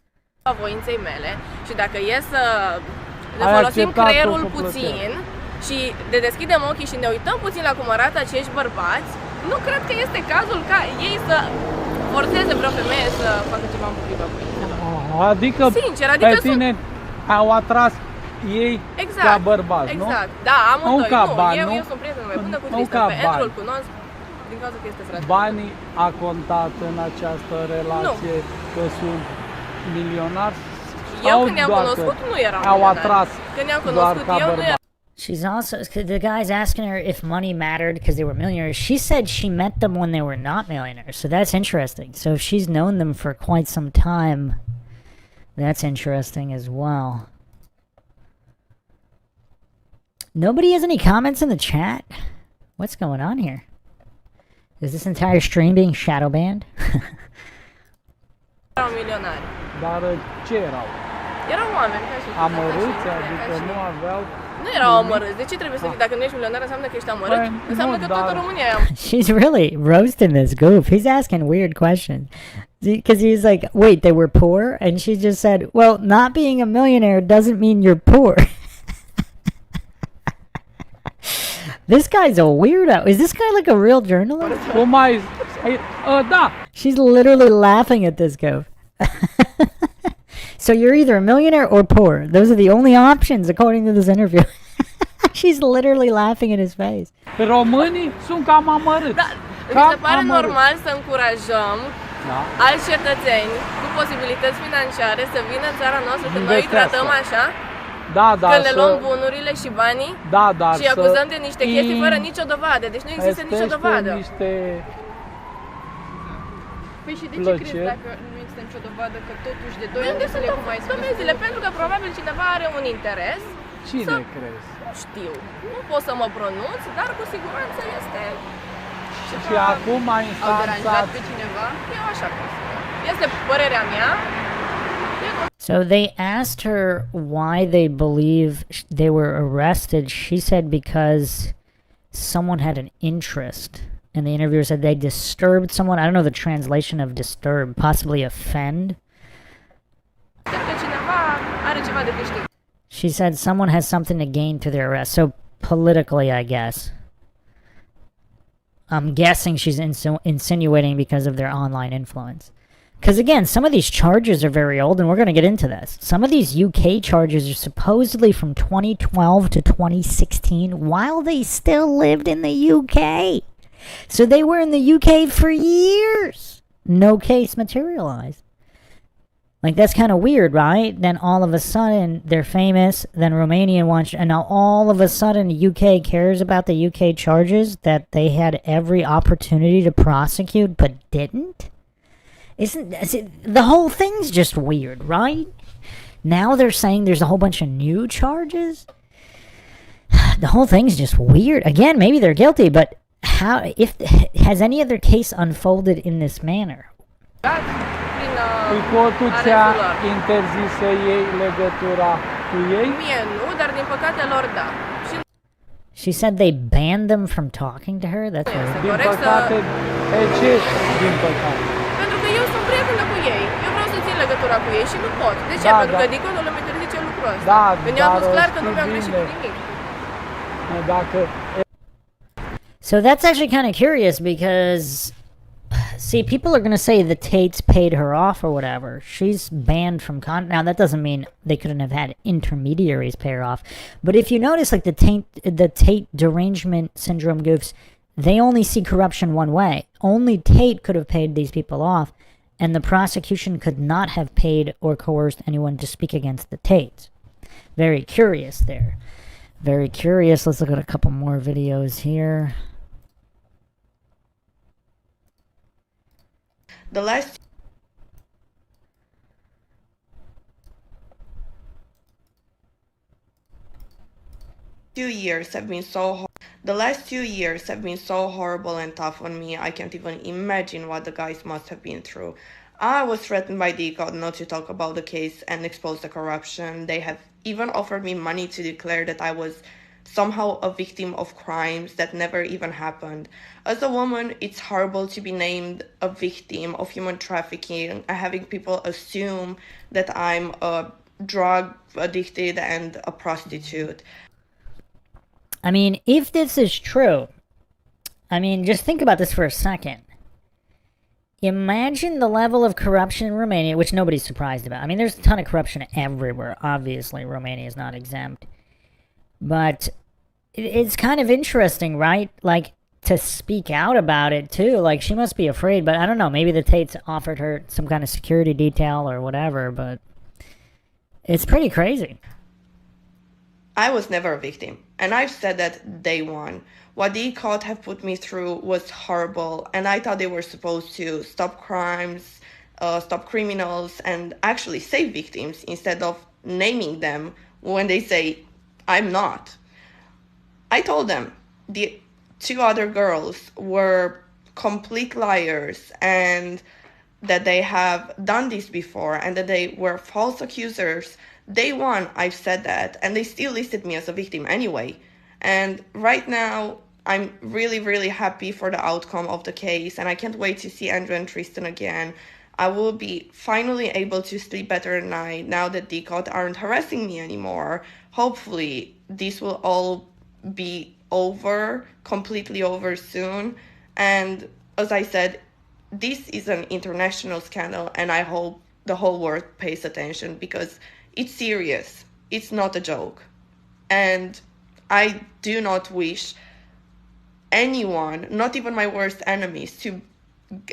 voinței mele și dacă e să ne Ai folosim acceptat-o creierul cu puțin și de deschidem ochii și ne uităm puțin la cum arată acești bărbați, nu cred că este cazul ca ei să forțeze vreo femeie să facă ceva împotriva voinței. Adică Sincer, adică pe tine au atras ei exact, ca bărbați, nu? exact. Da, amândoi, Nu ca bani, eu, nu? eu sunt prietenă mai bună cu Nu Tristan, ca pe Andrew bani. îl cunosc din cauza că este frate. Banii a contat în această relație că sunt milionari? Eu Sau când i-am doar cunoscut că nu eram au milionar. atras Când i-am doar cunoscut ca eu nu bărbați? eram. She's also, the guy's asking her if money mattered because they were millionaires. She said she met them when they were not millionaires. So that's interesting. So if she's known them for quite some time, that's interesting as well. Nobody has any comments in the chat? What's going on here? Is this entire stream being shadow banned? Erau milionari. Dar ce erau? Erau oameni ca și tu, Amărâți? ca și Adică mine, nu ca și... aveau... Nu erau amărâți. De ce trebuie să fii? Dacă nu ești milionar înseamnă că ești amărât? Păi, Înseamnă nu, că toată dar- România e She's really roasting this goof. He's asking weird questions. Because he's like, wait, they were poor? And she just said, well, not being a millionaire doesn't mean you're poor. This guy's a weirdo. Is this guy like a real journalist? Cum ai... Da! She's literally laughing at this goof. So you're either a millionaire or poor. Those are the only options according to this interview. She's literally laughing in his face. Românii sunt cam amărâți. Da, mi se pare normal să încurajăm alți cetățeni cu posibilități financiare să vină în țara noastră când noi îi Investească. tratăm așa, Da, da, când le luăm bunurile și banii Da, dar și îi acuzăm de niște chestii fără nicio dovadă. Deci nu există nicio dovadă. niște... Păi și de ce Plăceri. crezi dacă nu există nicio dovadă că totuși de 2 ani Unde de sunt zile, cum ai spus, dovezile? Pentru că probabil cineva are un interes. Cine crezi? Nu știu. Nu pot să mă pronunț, dar cu siguranță este Și acum au deranjat instanțat... pe cineva? Eu așa consider. Este părerea mea. So they asked her why they believe they were arrested. She said because someone had an interest. And the interviewer said they disturbed someone. I don't know the translation of disturb. Possibly offend. Cred că cineva are ceva de câștig. She said someone has something to gain through their arrest. So politically, I guess. I'm guessing she's insinuating because of their online influence. Because again, some of these charges are very old, and we're going to get into this. Some of these UK charges are supposedly from 2012 to 2016 while they still lived in the UK. So they were in the UK for years. No case materialized. Like, that's kind of weird, right? Then all of a sudden, they're famous, then Romanian wants, and now all of a sudden, the UK cares about the UK charges that they had every opportunity to prosecute but didn't? The whole thing's just weird, right? Now they're saying there's a whole bunch of new charges. The whole thing's just weird. Again, maybe they're guilty, but has any other case unfolded in this manner? Courtul ți-a interzis să iei legătura cu ei? Mie nu, dar din păcate lor da. She said they banned them from talking to her? That's weird. Din păcate, ce din păcate? Pentru că eu sunt prietenă cu ei. Eu vreau să țin legătura cu ei și nu pot. De ce? Pentru că dincolo îmi interzice lucrul ăsta. Da, când i-am spus clar că nu mi-am greșit cu nimic. Dacă... So that's actually kind of curious because, see, people are going to say the Tates paid her off or whatever. She's banned from now that doesn't mean they couldn't have had intermediaries pay her off. But if you notice, like the Tate derangement syndrome goofs, they only see corruption one way. Only Tate could have paid these people off, and the prosecution could not have paid or coerced anyone to speak against the Tates. Very curious there. Very curious. Let's look at a couple more videos here. The last few years have been so horrible and tough on me. I can't even imagine what the guys must have been through. I was threatened by DCOT not to talk about the case and expose the corruption. They have even offered me money to declare that I was somehow a victim of crimes that never even happened. As a woman, it's horrible to be named a victim of human trafficking, having people assume that I'm a drug addicted and a prostitute. I mean, if this is true, I mean, just think about this for a second. Imagine the level of corruption in Romania, which nobody's surprised about. I mean, there's a ton of corruption everywhere. Obviously, Romania is not exempt. But it's kind of interesting, right? Like, to speak out about it, too. Like, she must be afraid, but I don't know. Maybe the Tates offered her some kind of security detail or whatever, but it's pretty crazy. I was never a victim, and I've said that day one. What the court have put me through was horrible, and I thought they were supposed to stop crimes, stop criminals, and actually save victims instead of naming them when they say, I'm not. I told them the two other girls were complete liars and that they have done this before and that they were false accusers. Day one, I've said that, and they still listed me as a victim anyway. And right now, I'm really, really happy for the outcome of the case, and I can't wait to see Andrew and Tristan again. I will be finally able to sleep better at night now that DCOT aren't harassing me anymore. Hopefully, this will all be over, completely over soon. And as I said, this is an international scandal, and I hope the whole world pays attention because it's serious. It's not a joke. And I do not wish anyone, not even my worst enemies, to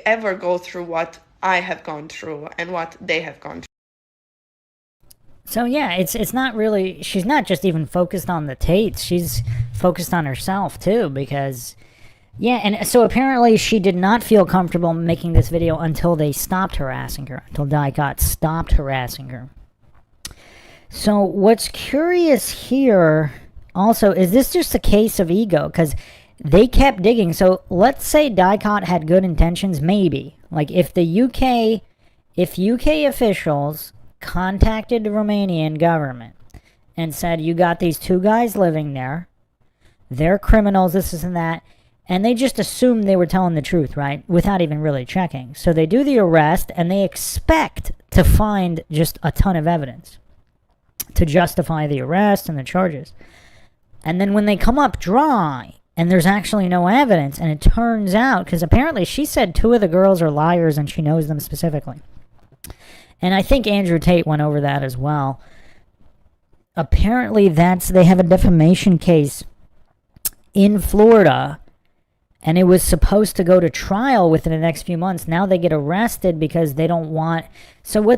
ever go through what I have gone through and what they have gone through. So yeah, it's not really, she's not just even focused on the Tates, she's focused on herself too, because, yeah, and so apparently she did not feel comfortable making this video until they stopped harassing her, until DICOT stopped harassing her. So what's curious here also is this just a case of ego, because they kept digging. So let's say DICOT had good intentions, maybe. Like if UK officials contacted the Romanian government and said, you got these two guys living there, they're criminals, this and that, and they just assumed they were telling the truth, right? Without even really checking. So they do the arrest and they expect to find just a ton of evidence to justify the arrest and the charges. And then when they come up dry and there's actually no evidence, and it turns out, because apparently she said two of the girls are liars and she knows them specifically. And I think Andrew Tate went over that as well. Apparently they have a defamation case in Florida, and it was supposed to go to trial within the next few months. Now they get arrested because they don't want... So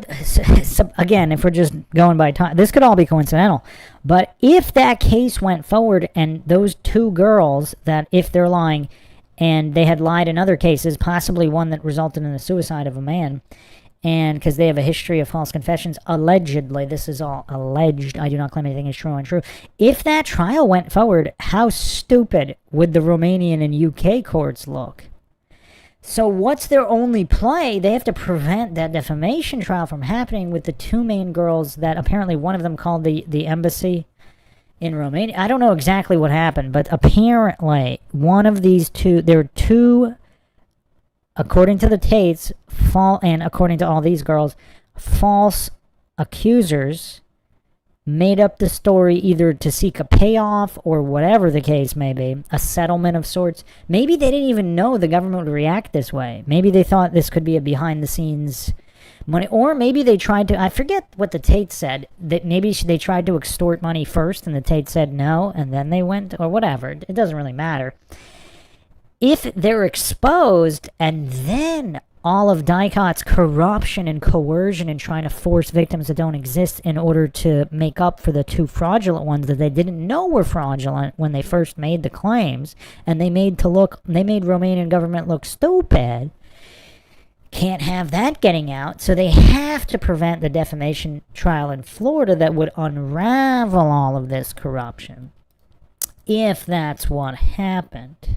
again, if we're just going by time, this could all be coincidental. But if that case went forward and those two girls, that if they're lying, And they had lied in other cases, possibly one that resulted in the suicide of a man. And because they have a history of false confessions, allegedly, this is all alleged, I do not claim anything is true or untrue. If that trial went forward, how stupid would the Romanian and UK courts look? So what's their only play? They have to prevent that defamation trial from happening with the two main girls that apparently one of them called the embassy in Romania. I don't know exactly what happened, but apparently one of these two, there are two, according to the Tates, and according to all these girls, false accusers made up the story either to seek a payoff or whatever the case may be, a settlement of sorts. Maybe they didn't even know the government would react this way. Maybe they thought this could be a behind-the-scenes money, or maybe they tried to, I forget what the Tate said, that maybe they tried to extort money first and the Tate said no, and then they went, or whatever. It doesn't really matter. If they're exposed and then all of Dicot's corruption and coercion and trying to force victims that don't exist in order to make up for the two fraudulent ones that they didn't know were fraudulent when they first made the claims, and they made Romanian government look stupid, can't have that getting out, so they have to prevent the defamation trial in Florida that would unravel all of this corruption, if that's what happened.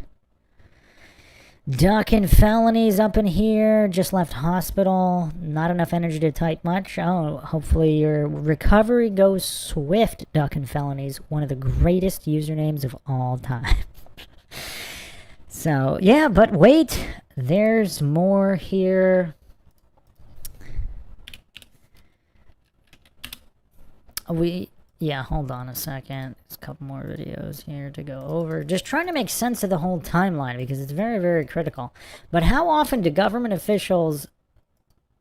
Ducking felonies up in here, just left hospital, not enough energy to type much. Oh, hopefully your recovery goes swift, Ducking felonies, one of the greatest usernames of all time. So, yeah, but wait, there's more here. Yeah, hold on a second. There's a couple more videos here to go over. Just trying to make sense of the whole timeline because it's very, very critical. But how often do government officials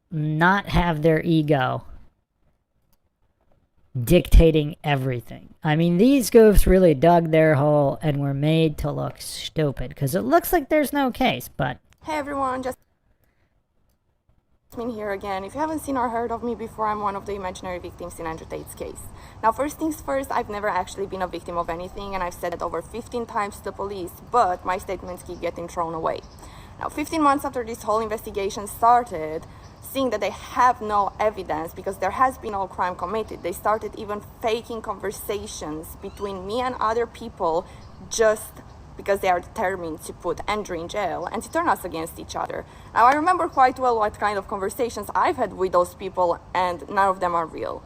not have their ego dictating everything? I mean, these goofs really dug their hole and were made to look stupid because it looks like there's no case, but... Hey everyone, just here again. If you haven't seen or heard of me before, I'm one of the imaginary victims in Andrew Tate's case. Now, first things first, I've never actually been a victim of anything, and I've said it over 15 times to the police, but my statements keep getting thrown away. Now, 15 months after this whole investigation started, seeing that they have no evidence because there has been no crime committed, they started even faking conversations between me and other people just because they are determined to put Andrew in jail and to turn us against each other. Now, I remember quite well what kind of conversations I've had with those people, and none of them are real.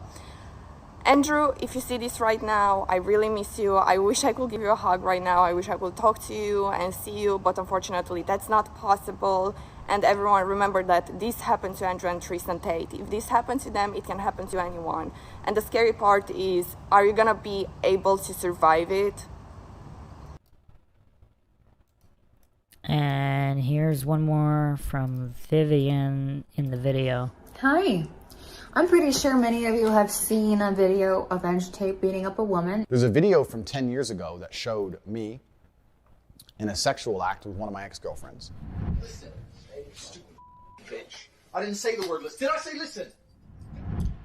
Andrew, if you see this right now, I really miss you. I wish I could give you a hug right now. I wish I could talk to you and see you, but unfortunately that's not possible. And everyone, remember that this happened to Andrew and Tristan Tate. If this happened to them, it can happen to anyone. And the scary part is, are you gonna be able to survive it? And here's one more from Vivian in the video. Hi. I'm pretty sure many of you have seen a video of Andrew Tate beating up a woman. There's a video from 10 years ago that showed me in a sexual act with one of my ex-girlfriends. Listen, you stupid bitch. I didn't say the word listen. Did I say listen?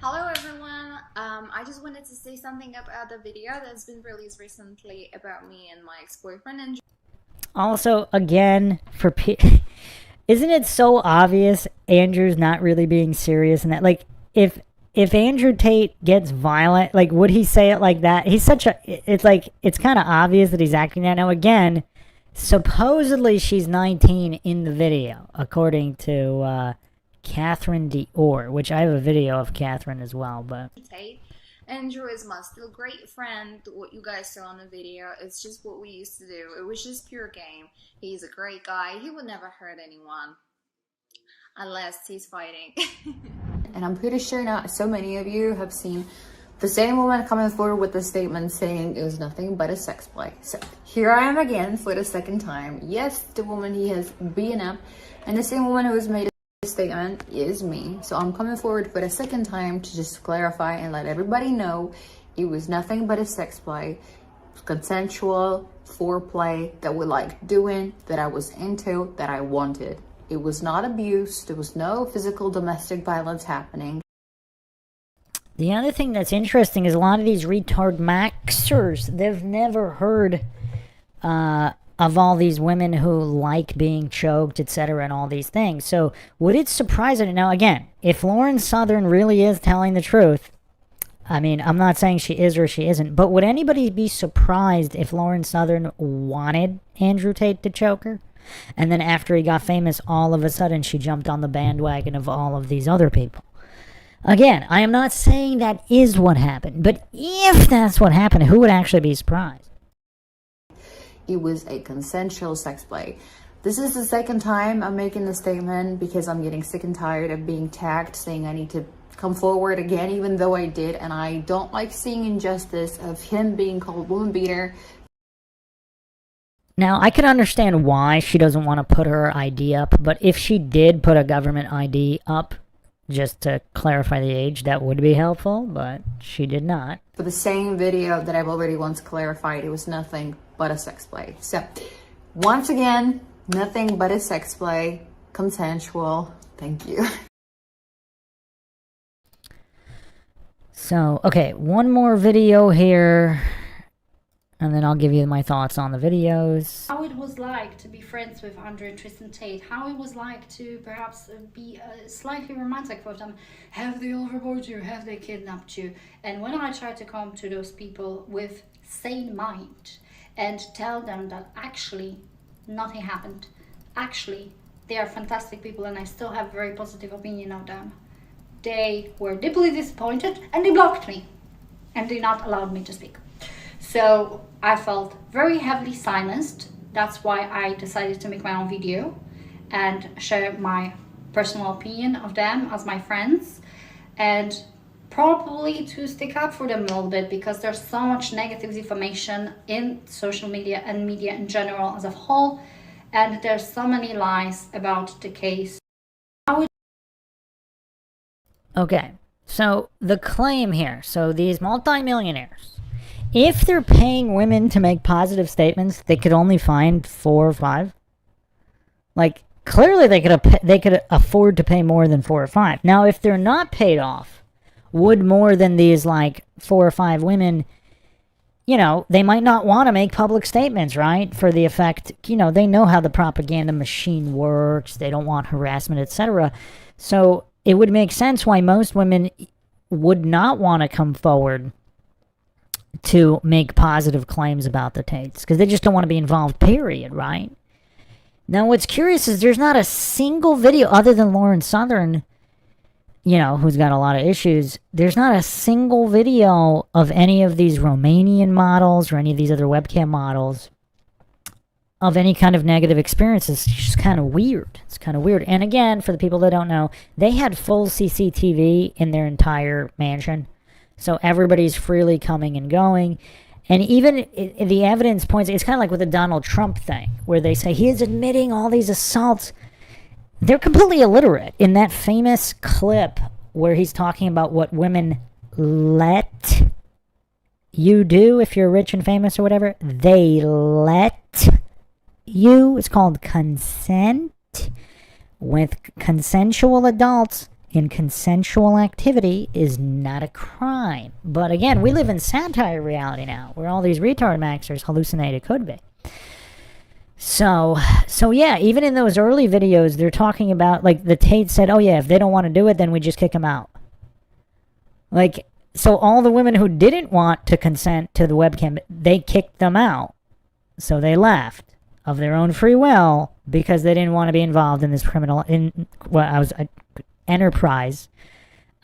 Hello everyone, I just wanted to say something about the video that's been released recently about me and my ex-boyfriend and Also, again, isn't it so obvious Andrew's not really being serious in that? Like, if Andrew Tate gets violent, like, would he say it like that? He's such a, it's kind of obvious that he's acting that. Now, again, supposedly she's 19 in the video, according to Catherine Dior, which I have a video of Catherine as well, but... Andrew is my still great friend. What you guys saw on the video, it's just what we used to do. It was just pure game. He's a great guy. He would never hurt anyone unless he's fighting. And I'm pretty sure not so many of you have seen the same woman coming forward with a statement saying it was nothing but a sex play. So here I am again for the second time. Yes, the woman he has beaten up, and the same woman who has made statement is me. So I'm coming forward for the second time to just clarify and let everybody know it was nothing but a sex play, consensual foreplay that we liked doing, that I was into, that I wanted. It was not abuse. There was no physical domestic violence happening. The other thing that's interesting is a lot of these retard maxers, they've never heard a of all these women who like being choked, etc., and all these things. So would it surprise her? Now, again, if Lauren Southern really is telling the truth, I mean, I'm not saying she is or she isn't, but would anybody be surprised if Lauren Southern wanted Andrew Tate to choke her? And then after he got famous, all of a sudden she jumped on the bandwagon of all of these other people. Again, I am not saying that is what happened, but if that's what happened, who would actually be surprised? It was a consensual sex play. This is the second time I'm making this statement because I'm getting sick and tired of being tagged saying I need to come forward again, even though I did, and I don't like seeing injustice of him being called woman beater. Now, I can understand why she doesn't want to put her ID up, but if she did put a government ID up, just to clarify the age, that would be helpful, but she did not. For the same video that I've already once clarified, it was nothing but a sex play. So, once again, nothing but a sex play, consensual. Thank you. So, okay, one more video here, and then I'll give you my thoughts on the videos. How it was like to be friends with Andrew and Tristan Tate, how it was like to perhaps be slightly romantic with them. Have they overboard you? Have they kidnapped you? And when I try to come to those people with sane mind and tell them that actually nothing happened, actually they are fantastic people and I still have a very positive opinion of them, they were deeply disappointed and they blocked me and they not allowed me to speak. So I felt very heavily silenced. That's why I decided to make my own video and share my personal opinion of them as my friends, and probably to stick up for them a little bit because there's so much negative information in social media and media in general as a whole, and there's so many lies about the case. Okay, so the claim here, so these multimillionaires, if they're paying women to make positive statements, they could only find 4 or 5. Like, clearly they could afford to pay more than 4 or 5. Now, if they're not paid off, would more than these, like, 4 or 5 women, you know, they might not want to make public statements, right? For the effect, you know, they know how the propaganda machine works. They don't want harassment, etc. So it would make sense why most women would not want to come forward to make positive claims about the Tates, because they just don't want to be involved, period, right? Now, what's curious is there's not a single video, other than Lauren Southern, you know, who's got a lot of issues, there's not a single video of any of these Romanian models or any of these other webcam models of any kind of negative experiences. It's just kind of weird. It's kind of weird. And again, for the people that don't know, they had full CCTV in their entire mansion. So everybody's freely coming and going. And even the evidence points, it's kind of like with the Donald Trump thing, where they say he is admitting all these assaults. They're completely illiterate. In that famous clip where he's talking about what women let you do if you're rich and famous or whatever, they let you. It's called consent. With consensual adults in consensual activity is not a crime. But again, we live in satire reality now, where all these retard maxers hallucinate it could be. So yeah, even in those early videos, they're talking about, like, the Tate said, oh yeah, if they don't want to do it, then we just kick them out. Like, so all the women who didn't want to consent to the webcam, they kicked them out. So they left of their own free will because they didn't want to be involved in this criminal, enterprise,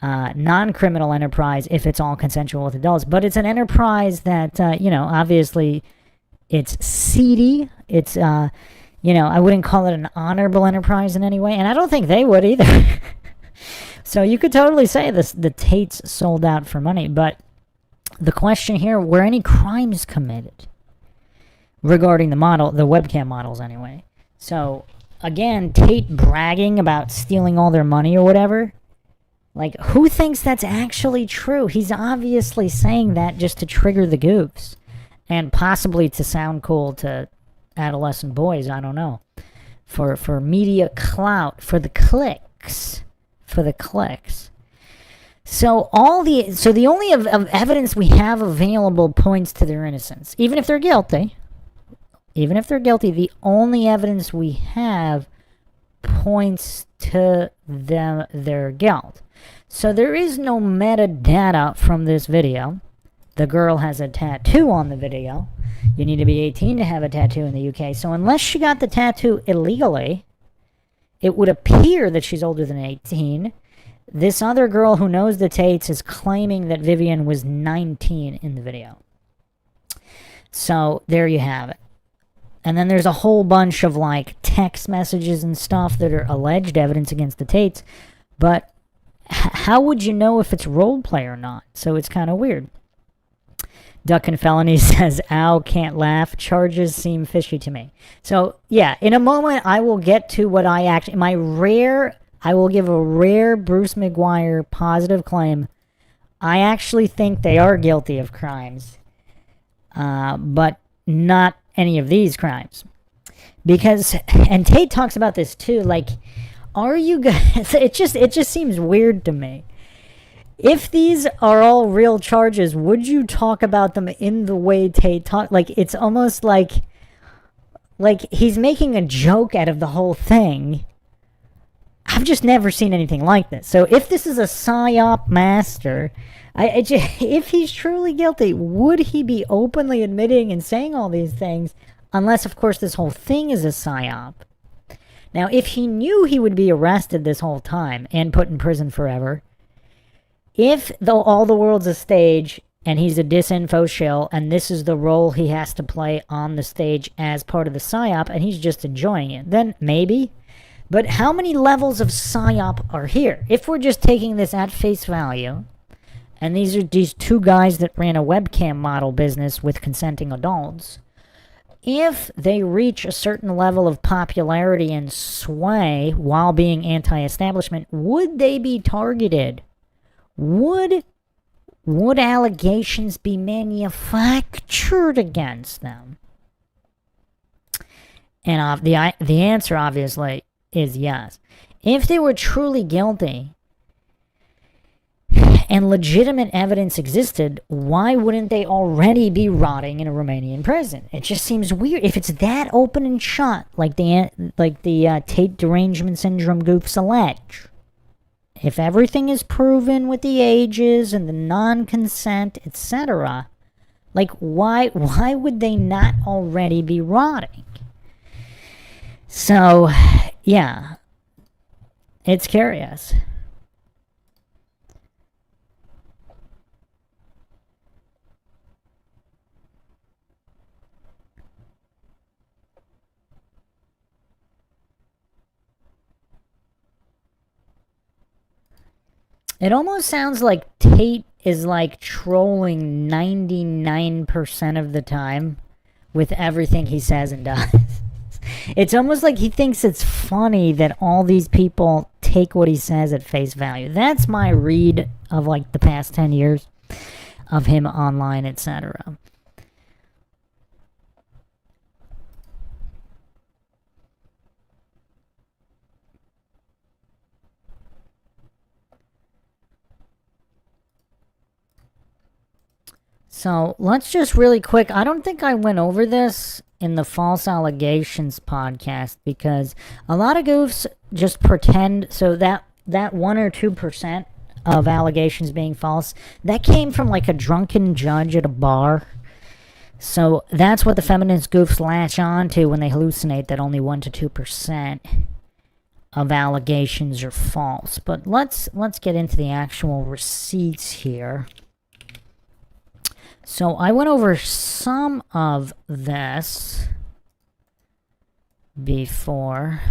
non-criminal enterprise, if it's all consensual with adults. But it's an enterprise that, you know, obviously it's seedy. It's, you know, I wouldn't call it an honorable enterprise in any way, and I don't think they would either. So you could totally say this, the Tates sold out for money. But the question here, were any crimes committed regarding the webcam models anyway? So again, Tate bragging about stealing all their money or whatever. Like, who thinks that's actually true? He's obviously saying that just to trigger the goofs and possibly to sound cool to adolescent boys. I don't know. For media clout, for the clicks. So the only of evidence we have available points to their innocence, even if they're guilty. even if they're guilty, the only evidence we have points to their guilt. So there is no metadata from this video. The girl has a tattoo on the video. You need to be 18 to have a tattoo in the UK. So unless she got the tattoo illegally, it would appear that she's older than 18. This other girl who knows the Tates is claiming that Vivian was 19 in the video. So there you have it. And then there's a whole bunch of like text messages and stuff that are alleged evidence against the Tates. But how would you know if it's role play or not? So it's kind of weird. Duck and Felony says, ow, can't laugh. Charges seem fishy to me. So, yeah, in a moment, I will get to what I actually... I will give a rare Bruce McGuire positive claim. I actually think they are guilty of crimes. But not any of these crimes. Because... And Tate talks about this, too. Like, are you guys... It just seems weird to me. If these are all real charges, would you talk about them in the way Tate talk? Like, it's almost like he's making a joke out of the whole thing. I've just never seen anything like this. So if this is a psyop master, if he's truly guilty, would he be openly admitting and saying all these things? Unless, of course, this whole thing is a psyop. Now, if he knew he would be arrested this whole time and put in prison forever... If all the world's a stage and he's a disinfo shill and this is the role he has to play on the stage as part of the psyop and he's just enjoying it, then maybe. But how many levels of psyop are here? If we're just taking this at face value, and these are these two guys that ran a webcam model business with consenting adults, if they reach a certain level of popularity and sway while being anti-establishment, would they be targeted? Would allegations be manufactured against them? And the answer, obviously, is yes. If they were truly guilty and legitimate evidence existed, why wouldn't they already be rotting in a Romanian prison? It just seems weird. If it's that open and shut, like the Tate derangement syndrome goofs allege, if everything is proven with the ages and the non-consent, etc., like, why would they not already be rotting? So, yeah, it's curious. It almost sounds like Tate is like trolling 99% of the time with everything he says and does. It's almost like he thinks it's funny that all these people take what he says at face value. That's my read of like the past 10 years of him online, etc. So let's just really quick, I don't think I went over this in the false allegations podcast because a lot of goofs just pretend, so that 1 or 2% of allegations being false, that came from like a drunken judge at a bar. So that's what the feminist goofs latch on to when they hallucinate that only 1 to 2% of allegations are false. But let's get into the actual receipts here. So I went over some of this before.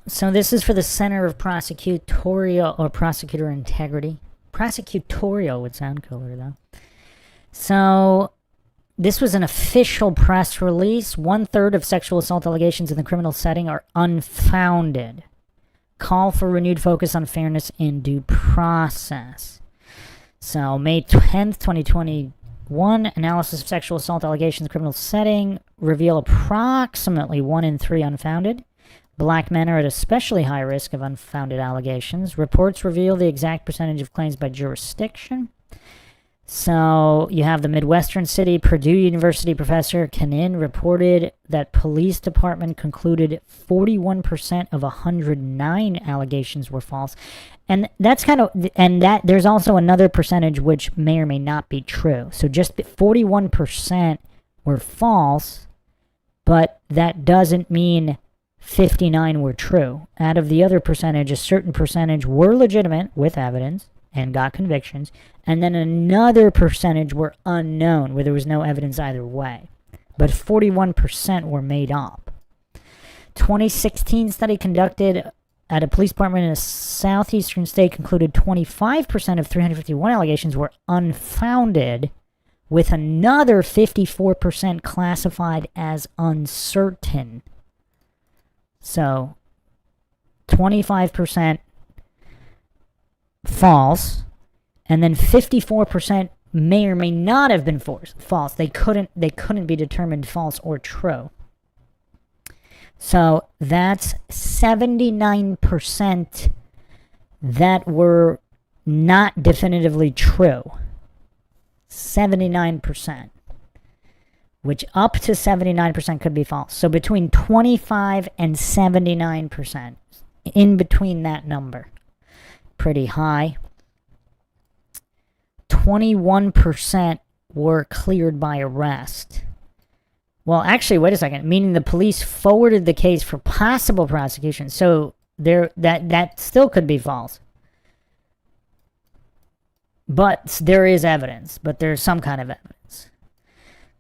So this is for the Center of Prosecutorial or Prosecutor Integrity. Prosecutorial would sound cooler, though. So this was an official press release. 1/3 of sexual assault allegations in the criminal setting are unfounded. Call for renewed focus on fairness and due process. So May 10th, 2021, analysis of sexual assault allegations in the criminal setting reveal approximately 1 in 3 unfounded. Black men are at especially high risk of unfounded allegations. Reports reveal the exact percentage of claims by jurisdiction. So you have the Midwestern city, Purdue University professor Kanin reported that police department concluded 41% of 109 allegations were false. And that's kind of, and that there's also another percentage which may or may not be true. So just 41% were false, but that doesn't mean 59 were true. Out of the other percentage, a certain percentage were legitimate with evidence and got convictions, and then another percentage were unknown, where there was no evidence either way. But 41% were made up. 2016 study conducted at a police department in a southeastern state concluded 25% of 351 allegations were unfounded, with another 54% classified as uncertain. So, 25% false, and then 54% may or may not have been false. They couldn't be determined false or true. So that's 79% that were not definitively true. 79%. Which up to 79% could be false. So between 25 and 79%. In between that number. Pretty high. 21% were cleared by arrest. Well, actually, wait a second. Meaning the police forwarded the case for possible prosecution. So that still could be false. But there is evidence. But there's some kind of evidence.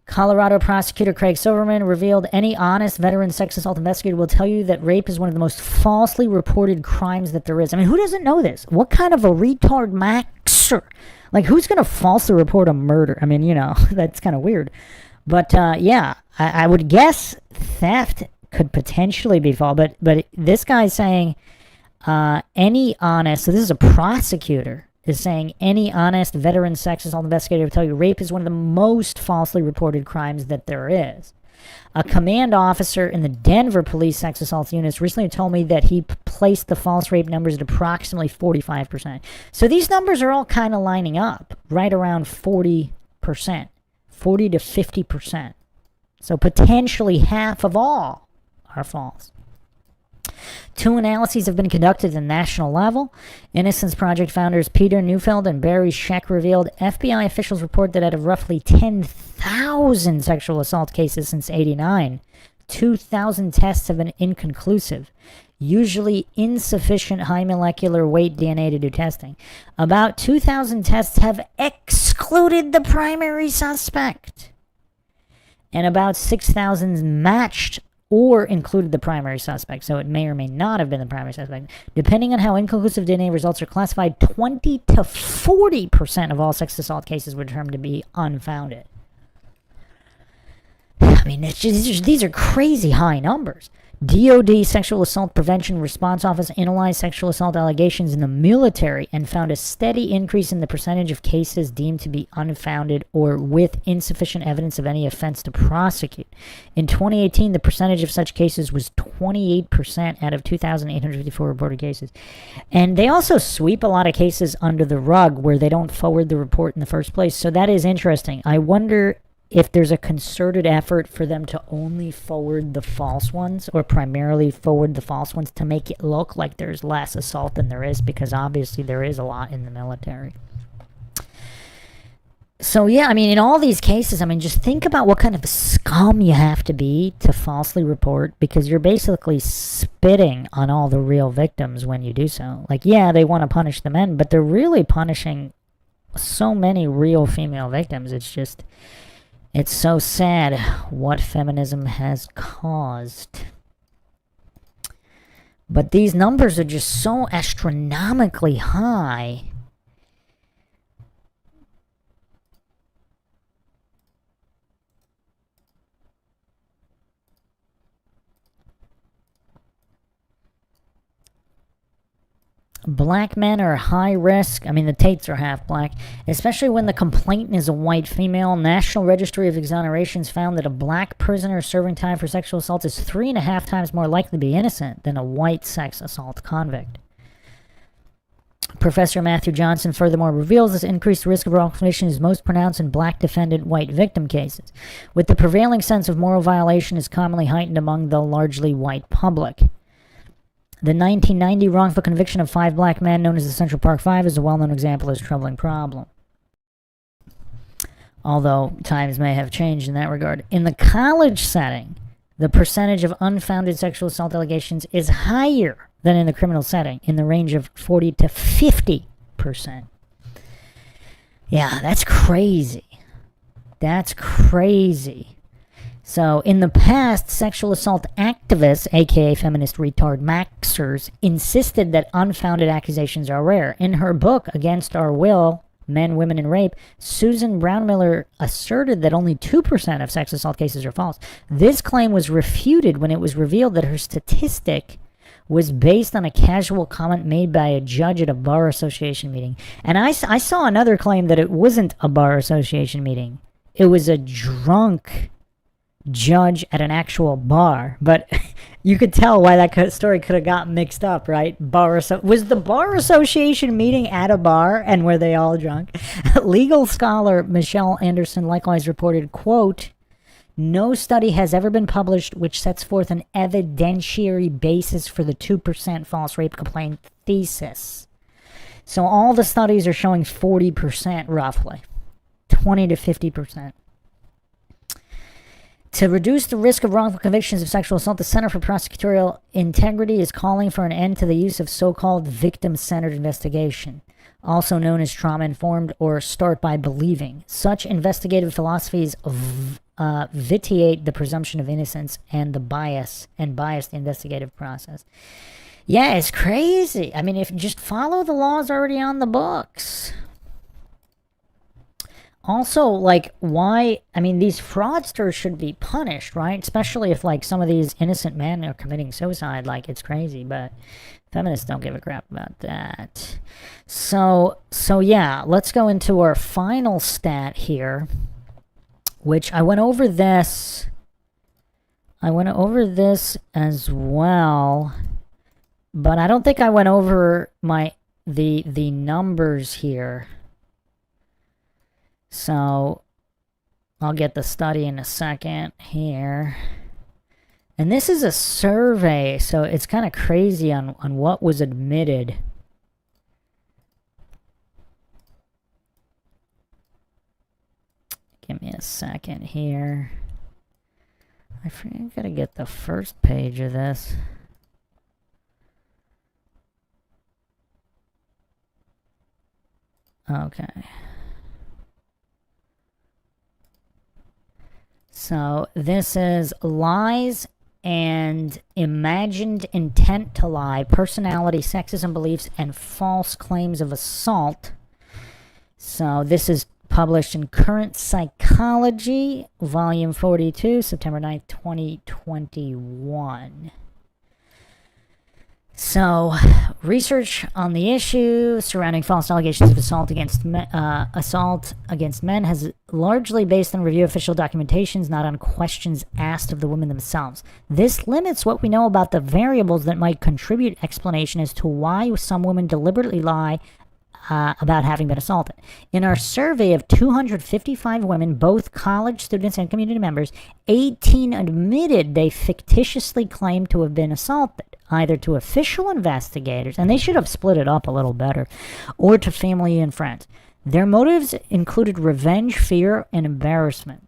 Colorado prosecutor Craig Silverman revealed any honest veteran sex assault investigator will tell you that rape is one of the most falsely reported crimes that there is. I mean, who doesn't know this? What kind of a retard maxer? Like, who's going to falsely report a murder? I mean, you know, that's kind of weird. But, yeah, I would guess theft could potentially be false. But this guy's saying any honest, so this is a prosecutor, is saying any honest veteran sex assault investigator will tell you rape is one of the most falsely reported crimes that there is. A command officer in the Denver police sex assault units recently told me that he placed the false rape numbers at approximately 45%. So these numbers are all kind of lining up right around 40%, 40 to 50%. So potentially half of all are false. 2 analyses have been conducted at the national level. Innocence Project founders Peter Neufeld and Barry Scheck revealed FBI officials report that out of roughly 10,000 sexual assault cases since '89, 2,000 tests have been inconclusive, usually insufficient high molecular weight DNA to do testing. About 2,000 tests have excluded the primary suspect, and about 6,000 matched or included the primary suspect, so it may or may not have been the primary suspect. Depending on how inconclusive DNA results are classified, 20 to 40% of all sex assault cases were determined to be unfounded. I mean, these are crazy high numbers. DoD Sexual Assault Prevention Response Office analyzed sexual assault allegations in the military and found a steady increase in the percentage of cases deemed to be unfounded or with insufficient evidence of any offense to prosecute. In 2018, the percentage of such cases was 28% out of 2,854 reported cases. And they also sweep a lot of cases under the rug where they don't forward the report in the first place. So that is interesting. I wonder if there's a concerted effort for them to only forward the false ones, or primarily forward the false ones to make it look like there's less assault than there is, because obviously there is a lot in the military. So yeah, I mean, in all these cases, I mean, just think about what kind of scum you have to be to falsely report, because you're basically spitting on all the real victims when you do so. Like, yeah, they want to punish the men, but they're really punishing so many real female victims. It's so sad what feminism has caused. But these numbers are just so astronomically high. Black men are high risk. I mean, the Tates are half black, especially when the complainant is a white female. National Registry of Exonerations found that a black prisoner serving time for sexual assault is 3.5 times more likely to be innocent than a white sex assault convict. Professor Matthew Johnson furthermore reveals this increased risk of wrongful conviction is most pronounced in black defendant, white victim cases, with the prevailing sense of moral violation is commonly heightened among the largely white public. The 1990 wrongful conviction of 5 black men, known as the Central Park Five, is a well-known example of this troubling problem. Although times may have changed in that regard. In the college setting, the percentage of unfounded sexual assault allegations is higher than in the criminal setting, in the range of 40 to 50%. Yeah, that's crazy. That's crazy. So, in the past, sexual assault activists, aka feminist retard maxers, insisted that unfounded accusations are rare. In her book, Against Our Will, Men, Women, and Rape, Susan Brownmiller asserted that only 2% of sex assault cases are false. This claim was refuted when it was revealed that her statistic was based on a casual comment made by a judge at a bar association meeting. And I saw another claim that it wasn't a bar association meeting. It was a drunk judge at an actual bar. But you could tell why that story could have gotten mixed up, right? Was the bar association meeting at a bar, and were they all drunk? Legal scholar Michelle Anderson likewise reported, quote, "No study has ever been published which sets forth an evidentiary basis for the 2% false rape complaint thesis." So all the studies are showing 40% roughly, 20 to 50%. To reduce the risk of wrongful convictions of sexual assault, the Center for Prosecutorial Integrity is calling for an end to the use of so-called victim-centered investigation, also known as trauma-informed or start by believing. Such investigative philosophies vitiate the presumption of innocence and bias the investigative process. Yeah, it's crazy. I mean, if you just follow the laws already on the books. Also, like, why, I mean, these fraudsters should be punished, right? Especially if, like, some of these innocent men are committing suicide. Like, it's crazy, but feminists don't give a crap about that. So yeah, let's go into our final stat here, which I went over this as well, but I don't think I went over the numbers here. So I'll get the study in a second here. And this is a survey, so it's kind of crazy on what was admitted. Give me a second here. I gotta get the first page of this. Okay. So this is lies and imagined intent to lie, personality, sexism beliefs, and false claims of assault. So this is published in Current Psychology, Volume 42, September 9th, 2021. So, research on the issue surrounding false allegations of assault against men has largely based on review of official documentations, not on questions asked of the women themselves. This limits what we know about the variables that might contribute explanation as to why some women deliberately lie about having been assaulted. In our survey of 255 women, both college students and community members, 18 admitted they fictitiously claimed to have been assaulted, either to official investigators, and they should have split it up a little better, or to family and friends. Their motives included revenge, fear, and embarrassment.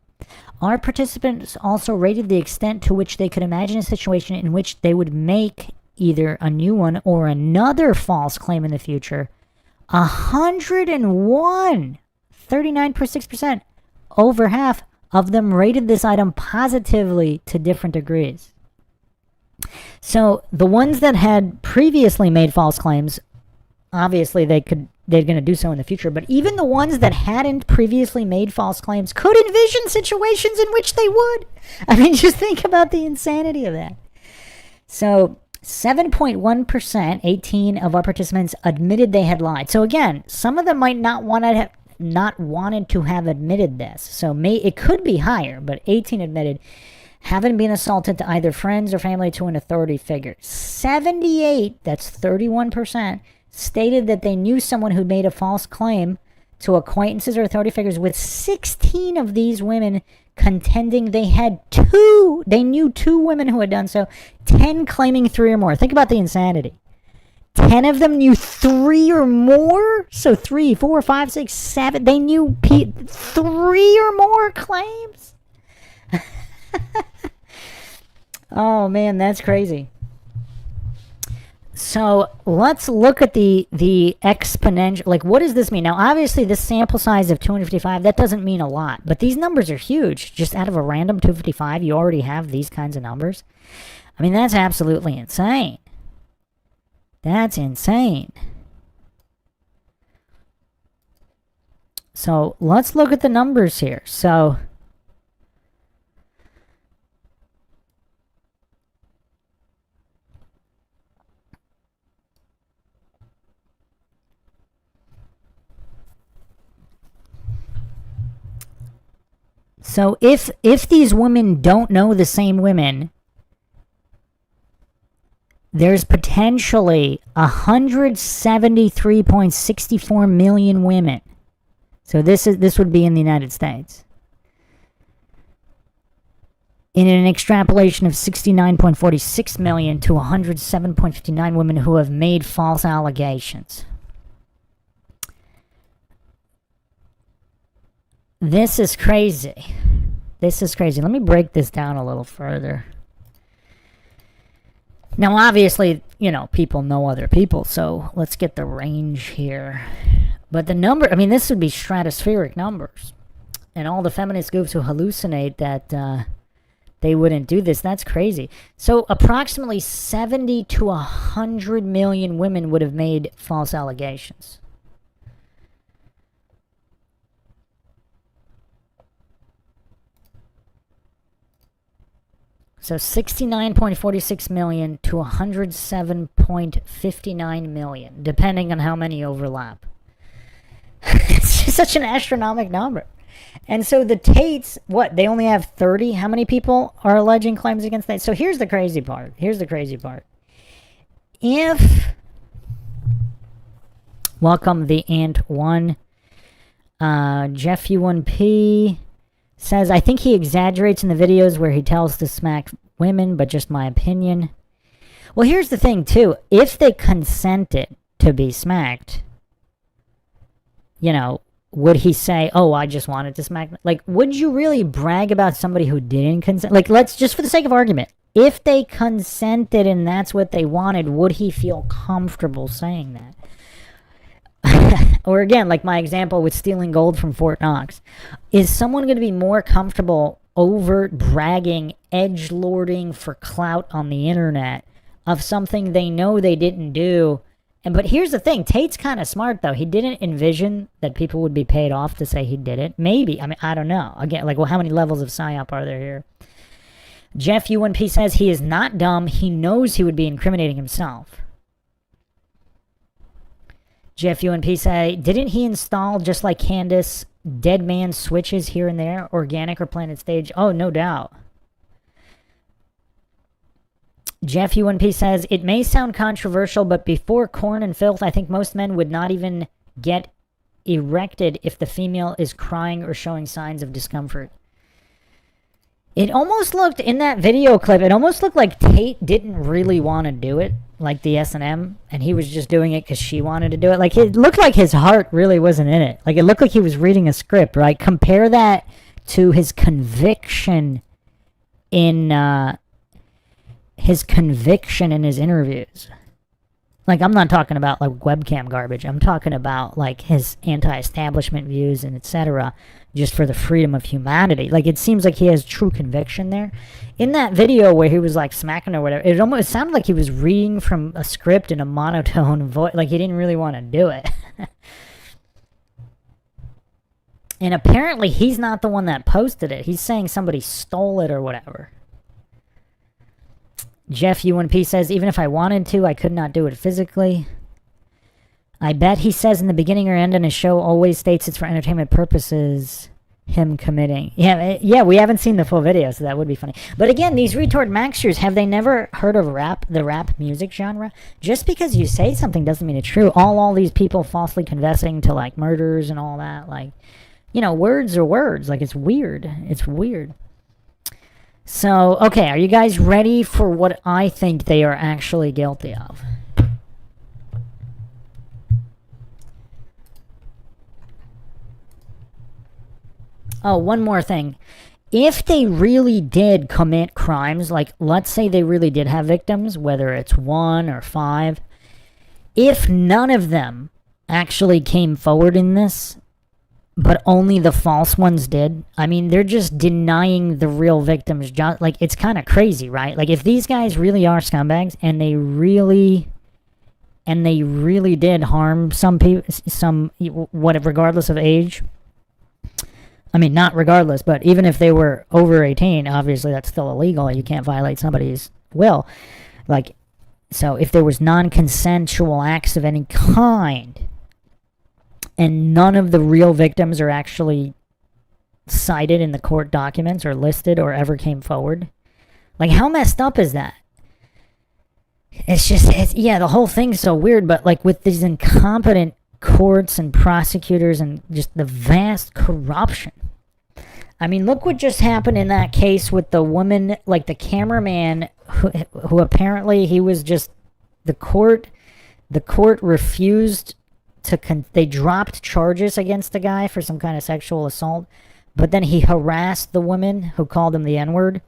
Our participants also rated the extent to which they could imagine a situation in which they would make either a new one or another false claim in the future. 101, 39.6%, over half of them rated this item positively to different degrees. So the ones that had previously made false claims, obviously they're going to do so in the future, but even the ones that hadn't previously made false claims could envision situations in which they would. I mean, just think about the insanity of that. So 7.1%, 18 of our participants admitted they had lied. So again, some of them might not wanted to have admitted this. So it could be higher, but 18 admitted having been assaulted to either friends or family to an authority figure. 78, that's 31%, stated that they knew someone who made a false claim to acquaintances or authority figures, with 16 of these women contending they knew 2 women who had done so, 10 claiming 3 or more. Think about the insanity. 10 of them knew 3 or more? So 3, 4, 5, 6, 7. They knew 3 or more claims? Oh, man, that's crazy. So let's look at the exponential. Like, what does this mean? Now, obviously, this sample size of 255, that doesn't mean a lot. But these numbers are huge. Just out of a random 255, you already have these kinds of numbers. I mean, that's absolutely insane. That's insane. So let's look at the numbers here. So if these women don't know the same women, there's potentially 173.64 million women. So this would be in the United States. In an extrapolation of 69.46 million to 107.59 women who have made false allegations. This is crazy. This is crazy. Let me break this down a little further. Now, obviously, people know other people, so let's get the range here. But the number, I mean, this would be stratospheric numbers. And all the feminist groups who hallucinate that they wouldn't do this, that's crazy. So approximately 70 to 100 million women would have made false allegations. So 69.46 million to 107.59 million, depending on how many overlap. It's just such an astronomical number. And so the Tates, they only have 30? How many people are alleging claims against Tate? So here's the crazy part. If, welcome the Ant 1, Jeff U1P says, I think he exaggerates in the videos where he tells to smack women, but just my opinion. Well, here's the thing, too. If they consented to be smacked, would he say, oh, I just wanted to smack? Like, would you really brag about somebody who didn't consent? Like, let's just for the sake of argument, if they consented and that's what they wanted, would he feel comfortable saying that? Or again, like my example with stealing gold from Fort Knox. Is someone going to be more comfortable overt bragging, edgelording for clout on the internet of something they know they didn't do? But here's the thing. Tate's kind of smart, though. He didn't envision that people would be paid off to say he did it. Maybe. I mean, I don't know. Again, how many levels of PSYOP are there here? Jeff U1P says he is not dumb. He knows he would be incriminating himself. Jeff UNP say, didn't he install, just like Candace, dead man switches here and there, organic or planted stage? Oh, no doubt. Jeff UNP says, it may sound controversial, but before corn and filth, I think most men would not even get erected if the female is crying or showing signs of discomfort. It almost looked, in that video clip, it almost looked like Tate didn't really want to do it, like the S&M, and he was just doing it because she wanted to do it. Like, it looked like his heart really wasn't in it. Like, it looked like he was reading a script, right? Compare that to his conviction in his interviews. Like, I'm not talking about, like, webcam garbage. I'm talking about, like, his anti-establishment views and etc., just for the freedom of humanity. Like, it seems like he has true conviction there. In that video where he was, like, smacking or whatever, it sounded like he was reading from a script in a monotone voice. Like, he didn't really want to do it. And apparently he's not the one that posted it. He's saying somebody stole it or whatever. Jeff UNP says, even if I wanted to, I could not do it physically. I bet he says in the beginning or end in his show always states it's for entertainment purposes. Him committing. Yeah, we haven't seen the full video, so that would be funny. But again, these retard maxers, have they never heard of the rap music genre? Just because you say something doesn't mean it's true. All these people falsely confessing to, like, murders and all that, like, you know, words are words. Like, it's weird. It's weird. So, okay, are you guys ready for what I think they are actually guilty of? Oh, one more thing. If they really did commit crimes, like let's say they really did have victims, whether it's 1 or 5, if none of them actually came forward in this, but only the false ones did, I mean, they're just denying the real victims. Like, it's kind of crazy, right? Like, if these guys really are scumbags and they really did harm some people, regardless of age, I mean, not regardless, but even if they were over 18, obviously that's still illegal. You can't violate somebody's will. Like, so if there was non-consensual acts of any kind, and none of the real victims are actually cited in the court documents or listed or ever came forward, like, how messed up is that? It's just, yeah, the whole thing's so weird, but like with these incompetent courts and prosecutors and just the vast corruption. I mean, look what just happened in that case with the woman, like the cameraman who apparently he was just, the court refused to, they dropped charges against the guy for some kind of sexual assault, but then he harassed the woman who called him the N-word,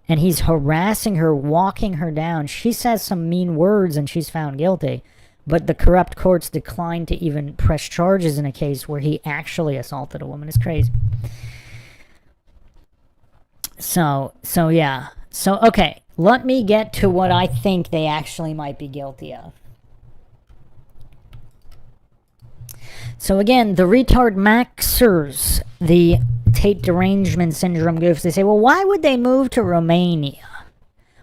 and he's harassing her, walking her down. She says some mean words and she's found guilty. But the corrupt courts declined to even press charges in a case where he actually assaulted a woman. It's crazy. So yeah. So, okay. Let me get to what I think they actually might be guilty of. So again, the retard maxers, the Tate derangement syndrome goofs, they say, well, why would they move to Romania?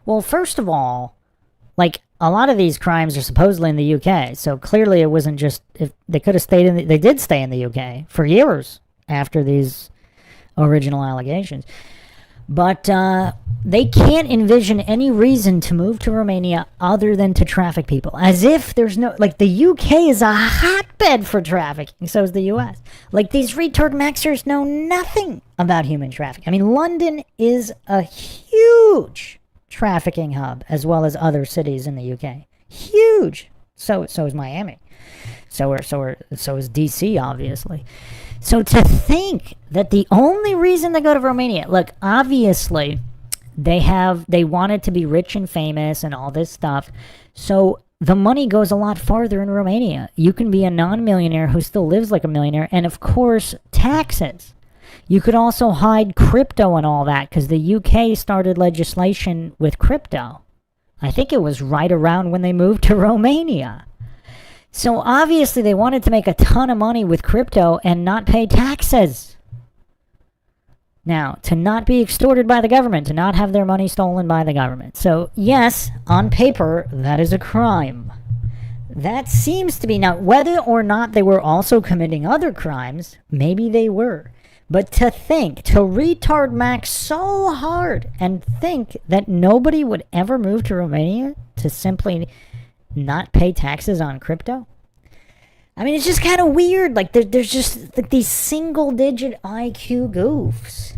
Well, first of all, like, a lot of these crimes are supposedly in the UK, so clearly it wasn't just, if they could have stayed in they did stay in the UK for years after these original allegations. But they can't envision any reason to move to Romania other than to traffic people. As if there's no, like, the UK is a hotbed for trafficking, so is the US. Like, these retard maxers know nothing about human trafficking. I mean, London is a huge trafficking hub, as well as other cities in the UK. Huge. So is Miami. So is DC, obviously. So to think that the only reason to go to Romania, look, obviously they wanted to be rich and famous and all this stuff. So the money goes a lot farther in Romania. You can be a non-millionaire who still lives like a millionaire, and of course, taxes. You could also hide crypto and all that, because the UK started legislation with crypto. I think it was right around when they moved to Romania. So obviously they wanted to make a ton of money with crypto and not pay taxes. Now, to not be extorted by the government, to not have their money stolen by the government. So yes, on paper, that is a crime. That seems to be, now whether or not they were also committing other crimes, maybe they were. But to retard max so hard and think that nobody would ever move to Romania to simply not pay taxes on crypto? I mean, it's just kind of weird. Like, there's just like these single-digit IQ goofs.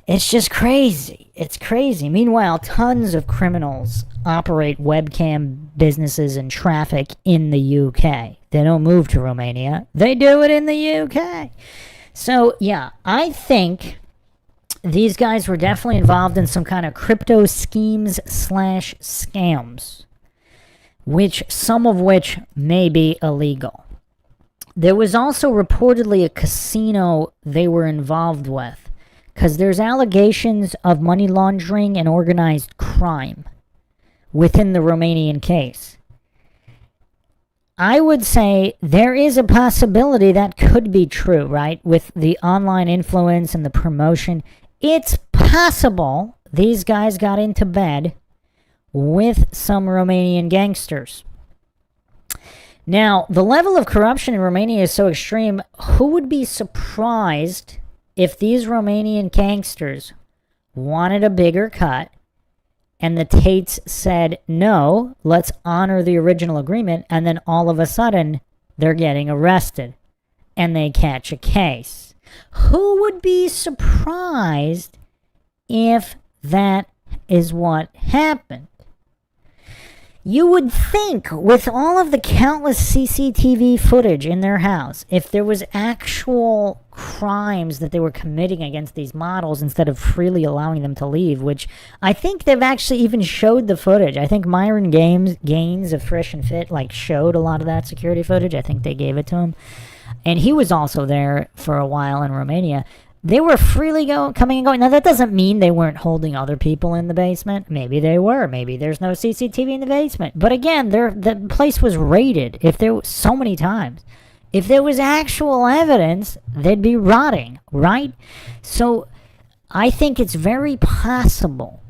It's just crazy. It's crazy. Meanwhile, tons of criminals operate webcam businesses and traffic in the UK. They don't move to Romania. They do it in the UK. So, yeah, I think these guys were definitely involved in some kind of crypto schemes / scams, some of which may be illegal. There was also reportedly a casino they were involved with, because there's allegations of money laundering and organized crime within the Romanian case. I would say there is a possibility that could be true, right? With the online influence and the promotion. It's possible these guys got into bed with some Romanian gangsters. Now, the level of corruption in Romania is so extreme, who would be surprised if these Romanian gangsters wanted a bigger cut and the Tates said, no, let's honor the original agreement, and then all of a sudden they're getting arrested and they catch a case? Who would be surprised if that is what happened? You would think, with all of the countless CCTV footage in their house, if there was actual crimes that they were committing against these models instead of freely allowing them to leave, which I think they've actually even showed the footage. I think Myron Gaines of Fresh and Fit showed a lot of that security footage. I think they gave it to him. And he was also there for a while in Romania. They were freely coming and going. Now, that doesn't mean they weren't holding other people in the basement. Maybe they were. Maybe there's no CCTV in the basement. But again, the place was raided so many times. If there was actual evidence, they'd be rotting, right? So I think it's very possible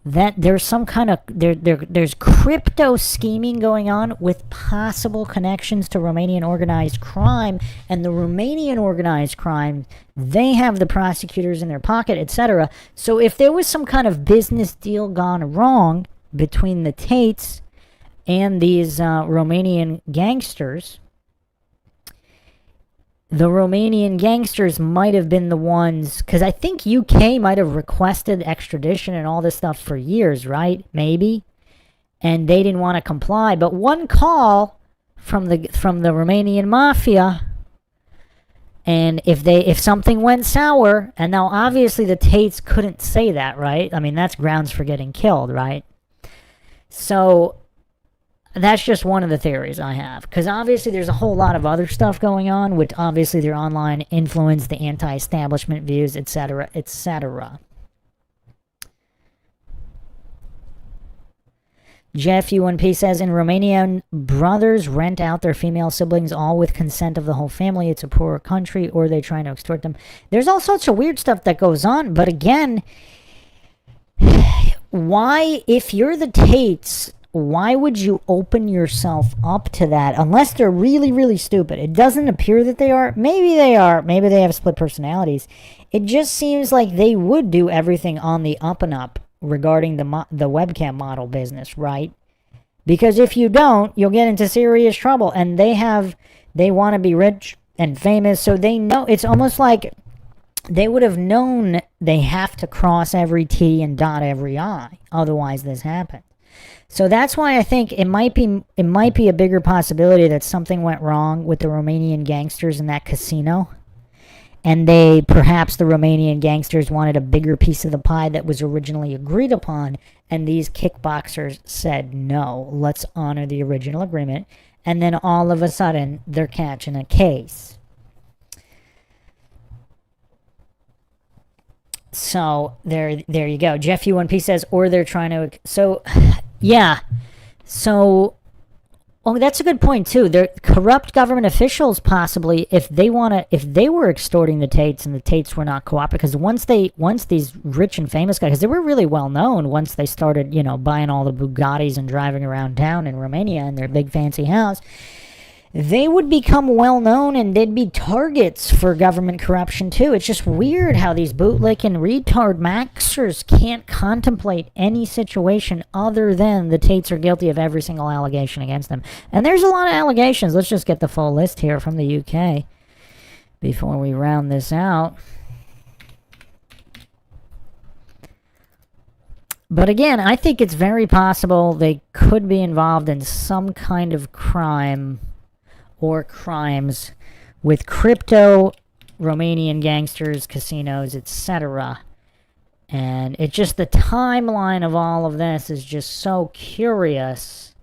that there's some kind of there's crypto scheming going on with possible connections to Romanian organized crime, and the Romanian organized crime, they have the prosecutors in their pocket, etc. So if there was some kind of business deal gone wrong between the Tates and these Romanian gangsters, the Romanian gangsters might have been the ones, because I think UK might have requested extradition and all this stuff for years, right? Maybe. And they didn't want to comply. But one call from the Romanian mafia, and if something went sour, and now obviously the Tates couldn't say that, right? I mean, that's grounds for getting killed, right? So that's just one of the theories I have, because obviously there's a whole lot of other stuff going on with obviously their online influence, the anti-establishment views, etc., etc. Jeff U1P says, in Romania, brothers rent out their female siblings all with consent of the whole family. It's a poor country, or they're trying to extort them. There's all sorts of weird stuff that goes on, but again, why, if you're the Tates, why would you open yourself up to that unless they're really, really stupid? It doesn't appear that they are. Maybe they are. Maybe they have split personalities. It just seems like they would do everything on the up and up regarding the webcam model business, right? Because if you don't, you'll get into serious trouble. And they want to be rich and famous, so they know. It's almost like they would have known they have to cross every T and dot every I. Otherwise, this happens. So that's why I think it might be a bigger possibility that something went wrong with the Romanian gangsters in that casino, and perhaps the Romanian gangsters wanted a bigger piece of the pie that was originally agreed upon, and these kickboxers said, no, let's honor the original agreement, and then all of a sudden they're catching a case. So there you go. Jeff U1P says, or they're trying to, so yeah. So, that's a good point too. They're corrupt government officials, possibly, if they were extorting the Tates and the Tates were not cooperating. Because once these rich and famous guys, because they were really well known once they started, buying all the Bugattis and driving around town in Romania in their big fancy house, they would become well known and they'd be targets for government corruption too. It's just weird how these bootlicking retard maxers can't contemplate any situation other than the Tates are guilty of every single allegation against them. And there's a lot of allegations. Let's just get the full list here from the UK before we round this out. But again, I think it's very possible they could be involved in some kind of crime or crimes with crypto, Romanian gangsters, casinos, etc. And it's just the timeline of all of this is just so curious.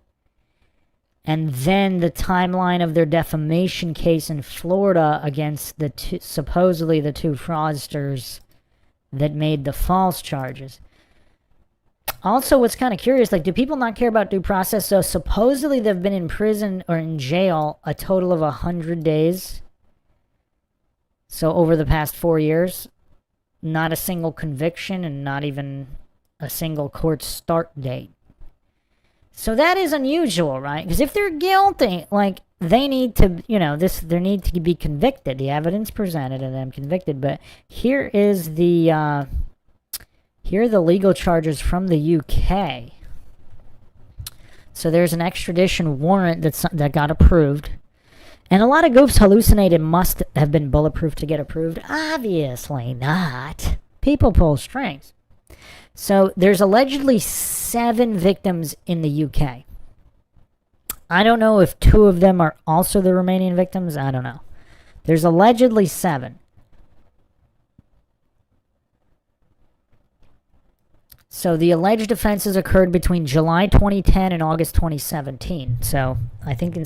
And then the timeline of their defamation case in Florida against supposedly the two fraudsters that made the false charges. Also, what's kind of curious, do people not care about due process? So supposedly they've been in prison or in jail a total of 100 days. So over the past 4 years, not a single conviction and not even a single court start date. So that is unusual, right? Because if they're guilty, like, they need to, there need to be convicted. The evidence presented and them convicted. But here is the, here are the legal charges from the UK. So there's an extradition warrant that got approved. And a lot of goofs hallucinated must have been bulletproof to get approved. Obviously not. People pull strings. So there's allegedly 7 victims in the UK. I don't know if 2 of them are also the Romanian victims. I don't know. There's allegedly 7. So the alleged offenses occurred between July 2010 and August 2017. So I think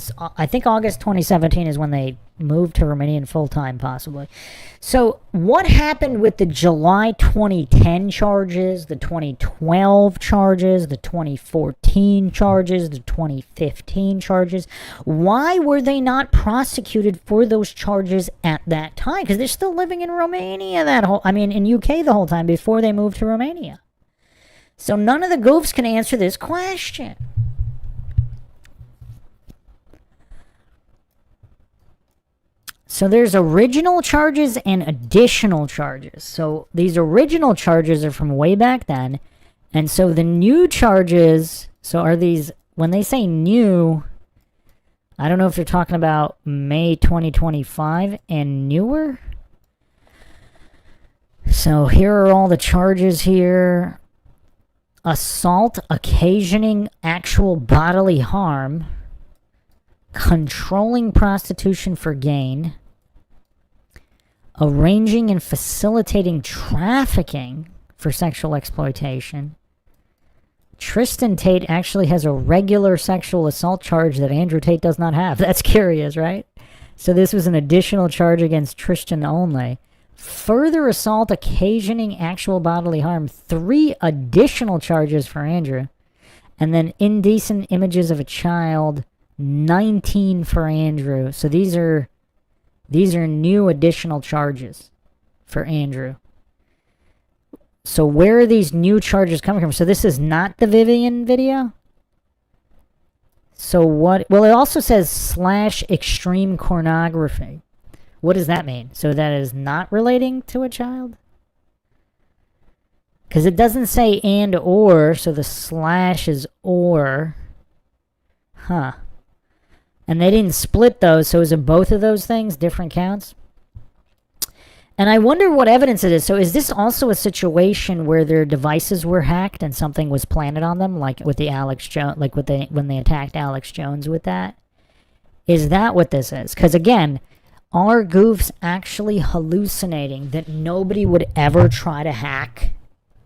August 2017 is when they moved to Romanian full-time, possibly. So what happened with the July 2010 charges, the 2012 charges, the 2014 charges, the 2015 charges? Why were they not prosecuted for those charges at that time? Because they're still living in Romania in UK the whole time before they moved to Romania. So none of the goofs can answer this question. So there's original charges and additional charges. So these original charges are from way back then. And so the new charges, so are these, when they say new, I don't know if they're talking about May 2025 and newer. So here are all the charges here. Assault occasioning actual bodily harm, controlling prostitution for gain, arranging and facilitating trafficking for sexual exploitation. Tristan Tate actually has a regular sexual assault charge that Andrew Tate does not have. That's curious, right? So this was an additional charge against Tristan only. Further assault occasioning actual bodily harm, 3 additional charges for Andrew. And then indecent images of a child, 19 for Andrew. So these are new additional charges for Andrew. So where are these new charges coming from? So this is not the Vivian video? So what? Well, it also says / extreme pornography. What does that mean? So that is not relating to a child? Because it doesn't say and or, so the / is or. Huh. And they didn't split those, so is it both of those things, different counts? And I wonder what evidence it is. So is this also a situation where their devices were hacked and something was planted on them, like with the Alex Jones, like when they attacked Alex Jones with that? Is that what this is? Because again, are goofs actually hallucinating that nobody would ever try to hack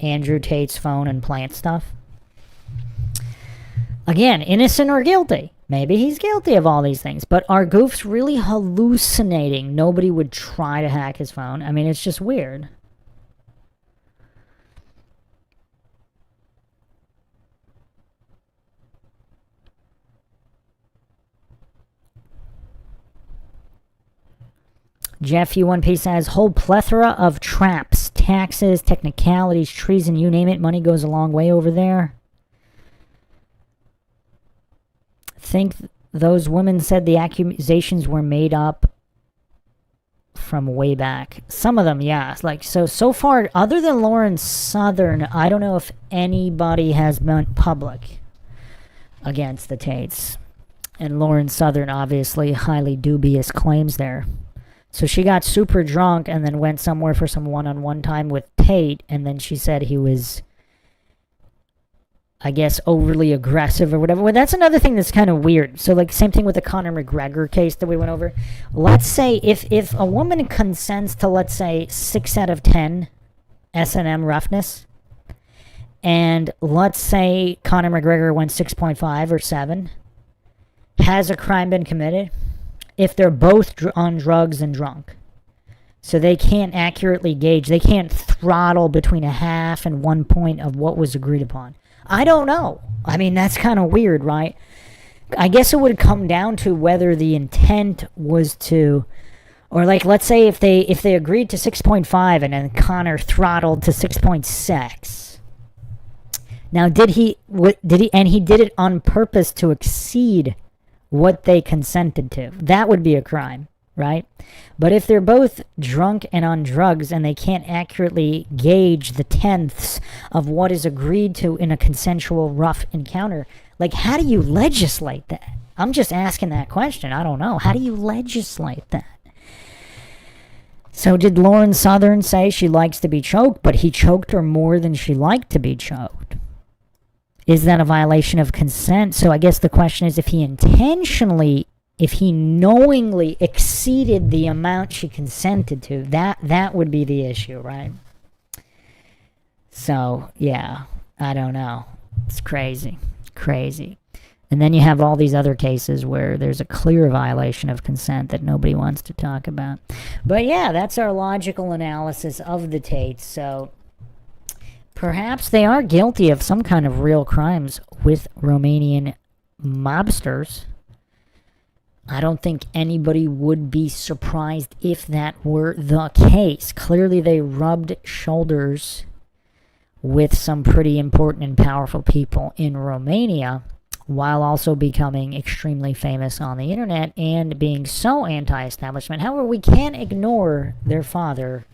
Andrew Tate's phone and plant stuff? Again, innocent or guilty. Maybe he's guilty of all these things, but are goofs really hallucinating nobody would try to hack his phone? I mean, it's just weird. Jeff U1P says, whole plethora of traps, taxes, technicalities, treason, you name it. Money goes a long way over there. Think those women said the accusations were made up from way back. Some of them, yeah. Like, so far, other than Lauren Southern, I don't know if anybody has been public against the Tates. And Lauren Southern, obviously, highly dubious claims there. So she got super drunk and then went somewhere for some one-on-one time with Tate, and then she said he was, I guess, overly aggressive or whatever. Well, that's another thing that's kind of weird. So, like, same thing with the Conor McGregor case that we went over. Let's say if a woman consents to, let's say, 6 out of 10 S&M roughness, and let's say Conor McGregor went 6.5 or 7, has a crime been committed? If they're both on drugs and drunk. So they can't accurately gauge. They can't throttle between a half and 1 point of what was agreed upon. I don't know. I mean, that's kind of weird, right? I guess it would come down to whether the intent was to, or like, let's say if they agreed to 6.5 and then Connor throttled to 6.6. Now, did he, and he did it on purpose to exceed what they consented to. That would be a crime, right? But if they're both drunk and on drugs and they can't accurately gauge the tenths of what is agreed to in a consensual rough encounter, like, how do you legislate that? I'm just asking that question. I don't know. How do you legislate that? So did Lauren Southern say she likes to be choked, but he choked her more than she liked to be choked? Is that a violation of consent? So I guess the question is, if he knowingly exceeded the amount she consented to, that would be the issue, right? So, yeah, I don't know. It's crazy. And then you have all these other cases where there's a clear violation of consent that nobody wants to talk about. But yeah, that's our logical analysis of the Tates. So perhaps they are guilty of some kind of real crimes with Romanian mobsters. I don't think anybody would be surprised if that were the case. Clearly they rubbed shoulders with some pretty important and powerful people in Romania, while also becoming extremely famous on the internet and being so anti-establishment. However, we can't ignore their father,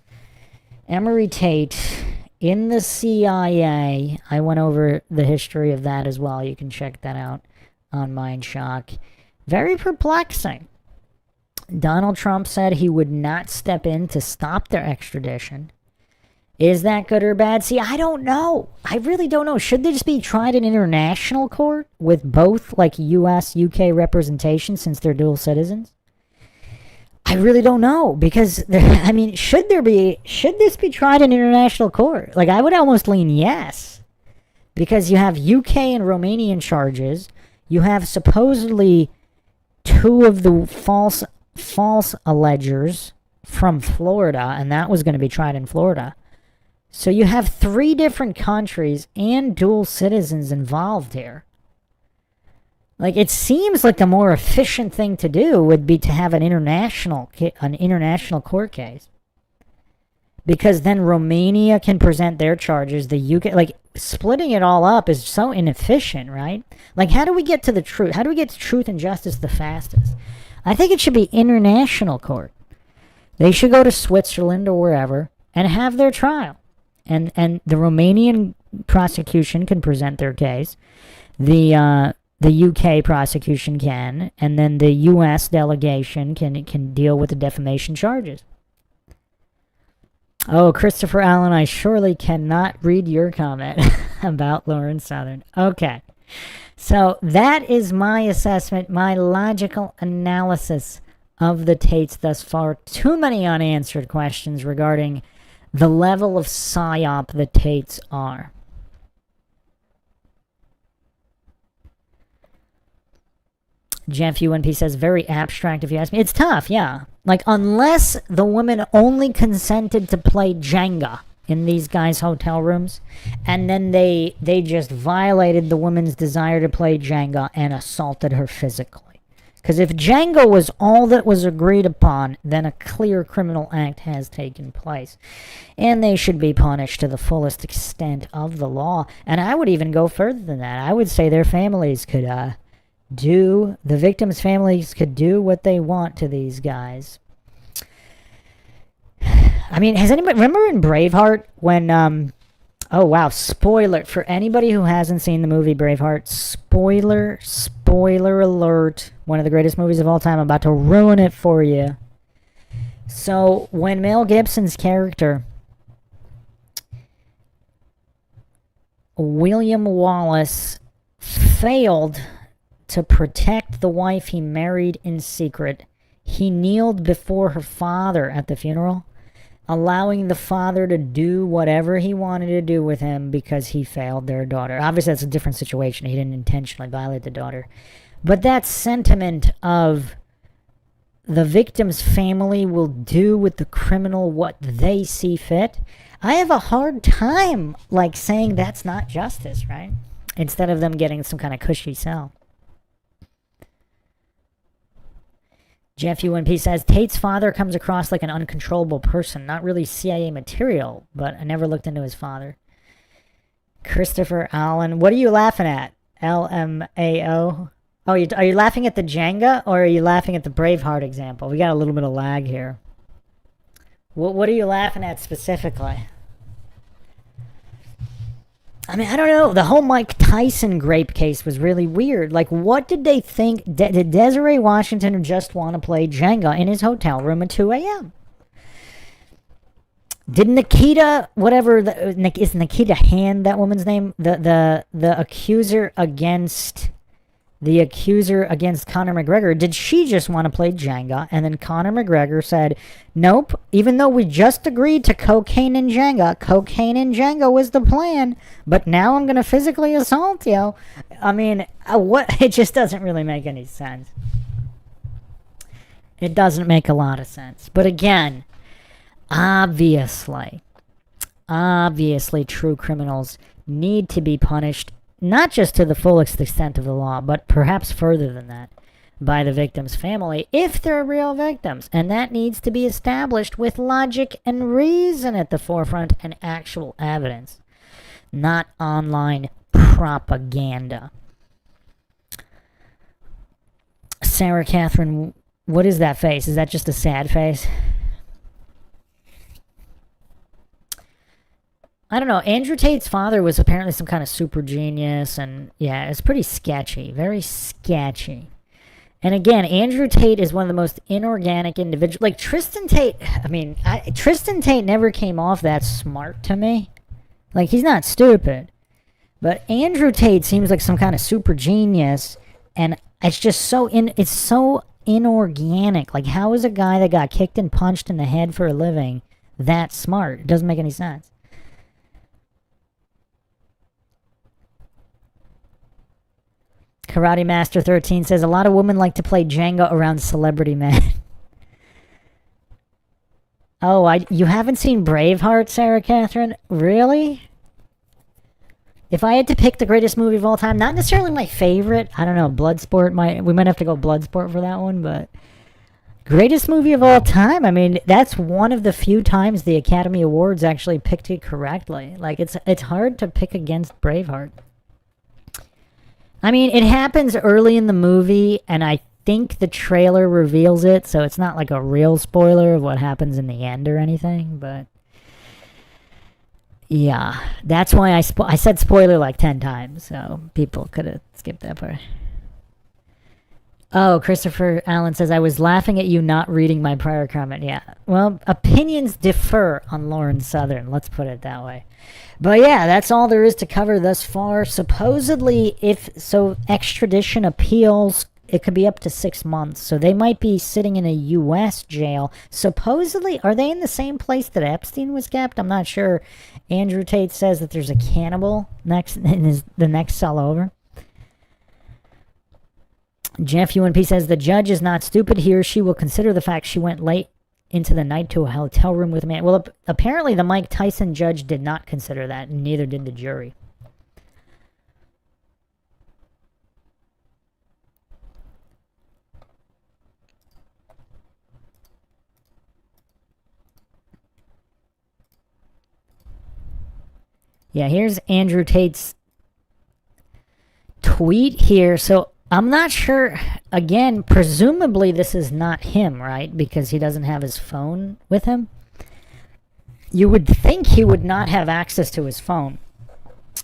Emory Tate, in the CIA. I went over the history of that as well. You can check that out on MindShock. Very perplexing. Donald Trump said he would not step in to stop their extradition. Is that good or bad? See, I don't know. I really don't know. Should they just be tried in international court with both, like, U.S., UK representation since they're dual citizens? I really don't know, because, I mean, should this be tried in international court? Like, I would almost lean yes, because you have UK and Romanian charges. You have supposedly two of the false allegers from Florida, and that was going to be tried in Florida. So you have 3 different countries and dual citizens involved here. Like, it seems like the more efficient thing to do would be to have an international court case. Because then Romania can present their charges, the UK, like, splitting it all up is so inefficient, right? Like, how do we get to the truth? How do we get to truth and justice the fastest? I think it should be international court. They should go to Switzerland or wherever and have their trial. And the Romanian prosecution can present their case. The UK prosecution can, and then the US delegation can deal with the defamation charges. Oh, Christopher Allen, I surely cannot read your comment about Lauren Southern. Okay. So that is my assessment, my logical analysis of the Tates thus far. Too many unanswered questions regarding the level of psyop the Tates are. Jeff UNP says, very abstract if you ask me. It's tough, yeah. Like, unless the woman only consented to play Jenga in these guys' hotel rooms, and then they just violated the woman's desire to play Jenga and assaulted her physically. Because if Jenga was all that was agreed upon, then a clear criminal act has taken place. And they should be punished to the fullest extent of the law. And I would even go further than that. I would say their families could the victims' families could do what they want to these guys. I mean, has anybody, remember in Braveheart when, oh wow, spoiler, for anybody who hasn't seen the movie Braveheart, spoiler alert, one of the greatest movies of all time, I'm about to ruin it for you. So, when Mel Gibson's character, William Wallace, failed to protect the wife he married in secret, he kneeled before her father at the funeral, allowing the father to do whatever he wanted to do with him because he failed their daughter. Obviously, that's a different situation. He didn't intentionally violate the daughter. But that sentiment of the victim's family will do with the criminal what they see fit, I have a hard time, like, saying that's not justice, right? Instead of them getting some kind of cushy cell. Jeff UNP says, Tate's father comes across like an uncontrollable person. Not really CIA material, but I never looked into his father. Christopher Allen. What are you laughing at? LMAO? Oh, are you laughing at the Jenga or are you laughing at the Braveheart example? We got a little bit of lag here. What are you laughing at specifically? I mean, I don't know. The whole Mike Tyson grape case was really weird. Like, what did they think? Did Desiree Washington just want to play Jenga in his hotel room at 2 a.m.? Did Nikita, whatever, is Nikita Hand that woman's name? The accuser against Conor McGregor, did she just want to play Jenga? And then Conor McGregor said, nope, even though we just agreed to cocaine and Jenga was the plan, but now I'm going to physically assault you. I mean, what? It just doesn't really make any sense. It doesn't make a lot of sense. But again, obviously, true criminals need to be punished, not just to the fullest extent of the law, but perhaps further than that, by the victim's family, if they're real victims. And that needs to be established with logic and reason at the forefront and actual evidence, not online propaganda. Sarah Catherine, what is that face? Is that just a sad face? I don't know. Andrew Tate's father was apparently some kind of super genius, and yeah, it's pretty sketchy. Very sketchy. And again, Andrew Tate is one of the most inorganic individuals. Like, Tristan Tate, I mean, Tristan Tate never came off that smart to me. Like, he's not stupid. But Andrew Tate seems like some kind of super genius, and it's just so inorganic. Like, how is a guy that got kicked and punched in the head for a living that smart? It doesn't make any sense. Karate Master 13 says, a lot of women like to play Jenga around celebrity men. Oh, you haven't seen Braveheart, Sarah Catherine? Really? If I had to pick the greatest movie of all time, not necessarily my favorite, I don't know, Bloodsport, we might have to go Bloodsport for that one, but greatest movie of all time, I mean, that's one of the few times the Academy Awards actually picked it correctly. Like, it's hard to pick against Braveheart. I mean, it happens early in the movie, and I think the trailer reveals it, so it's not like a real spoiler of what happens in the end or anything, but yeah, that's why I said spoiler like 10 times, so people could have skipped that part. Oh, Christopher Allen says, I was laughing at you not reading my prior comment. Yeah, well, opinions differ on Lauren Southern, let's put it that way. But yeah, that's all there is to cover thus far. Supposedly, extradition appeals, it could be up to 6 months. So they might be sitting in a U.S. jail. Supposedly, are they in the same place that Epstein was kept? I'm not sure. Andrew Tate says that there's a cannibal in the next cell over. Jeff UNP says, the judge is not stupid here. She will consider the fact she went late into the night to a hotel room with a man. Well, apparently the Mike Tyson judge did not consider that, and neither did the jury. Yeah, here's Andrew Tate's tweet here. So I'm not sure. Again, presumably this is not him, right? Because he doesn't have his phone with him. You would think he would not have access to his phone.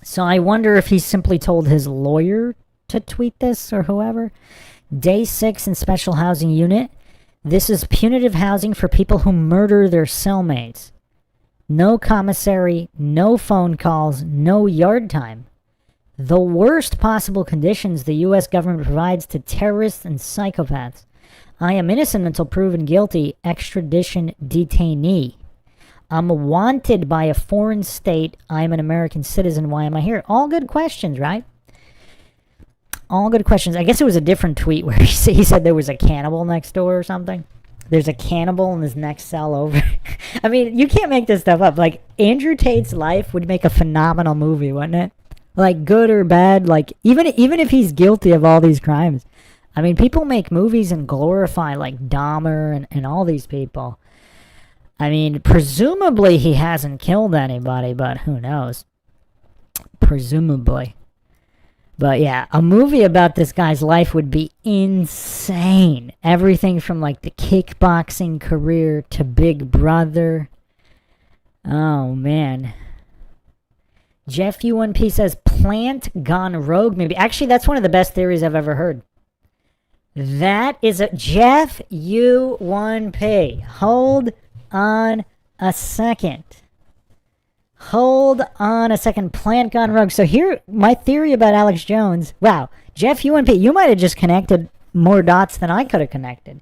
So I wonder if he simply told his lawyer to tweet this or whoever. Day 6 in special housing unit. This is punitive housing for people who murder their cellmates. No commissary, no phone calls, no yard time. The worst possible conditions the U.S. government provides to terrorists and psychopaths. I am innocent until proven guilty. Extradition detainee. I'm wanted by a foreign state. I am an American citizen. Why am I here? All good questions, right? All good questions. I guess it was a different tweet where he said there was a cannibal next door or something. There's a cannibal in his next cell over. I mean, you can't make this stuff up. Like, Andrew Tate's life would make a phenomenal movie, wouldn't it? Like, good or bad, like, even if he's guilty of all these crimes. I mean, people make movies and glorify, like, Dahmer and all these people. I mean, presumably he hasn't killed anybody, but who knows? presumably. But yeah, a movie about this guy's life would be insane. Everything from like the kickboxing career to Big Brother. Oh man. Jeff U1P says plant gone rogue maybe. Actually, that's one of the best theories I've ever heard. That is a Jeff U1P. Hold on a second. Hold on a second. Plant gone rogue. So here, my theory about Alex Jones. Wow. Jeff UNP, you might have just connected more dots than I could have connected.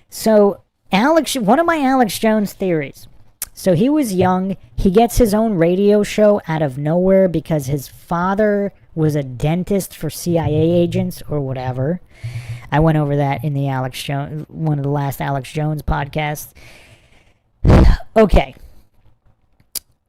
So one of my Alex Jones theories. So he was young. He gets his own radio show out of nowhere because his father was a dentist for CIA agents or whatever. I went over that in the Alex Jones, one of the last Alex Jones podcasts. Okay.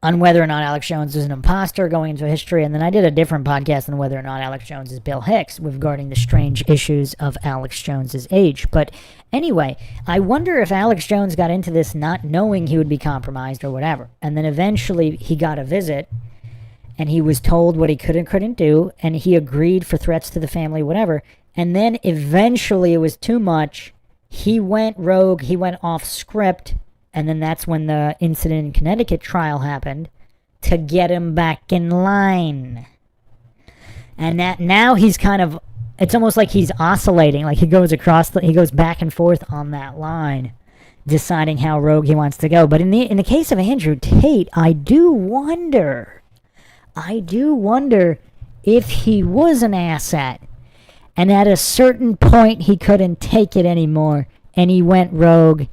On whether or not Alex Jones is an imposter going into history, and then I did a different podcast on whether or not Alex Jones is Bill Hicks regarding the strange issues of Alex Jones's age. But anyway, I wonder if Alex Jones got into this not knowing he would be compromised or whatever, and then eventually he got a visit, and he was told what he could and couldn't do, and he agreed for threats to the family, whatever, and then eventually it was too much. He went rogue, he went off script, and then that's when the incident in Connecticut trial happened to get him back in line. And that now he's kind of, it's almost like he's oscillating, like he goes back and forth on that line, deciding how rogue he wants to go. But in the case of Andrew Tate, I do wonder if he was an asset, and at a certain point he couldn't take it anymore, and he went rogue.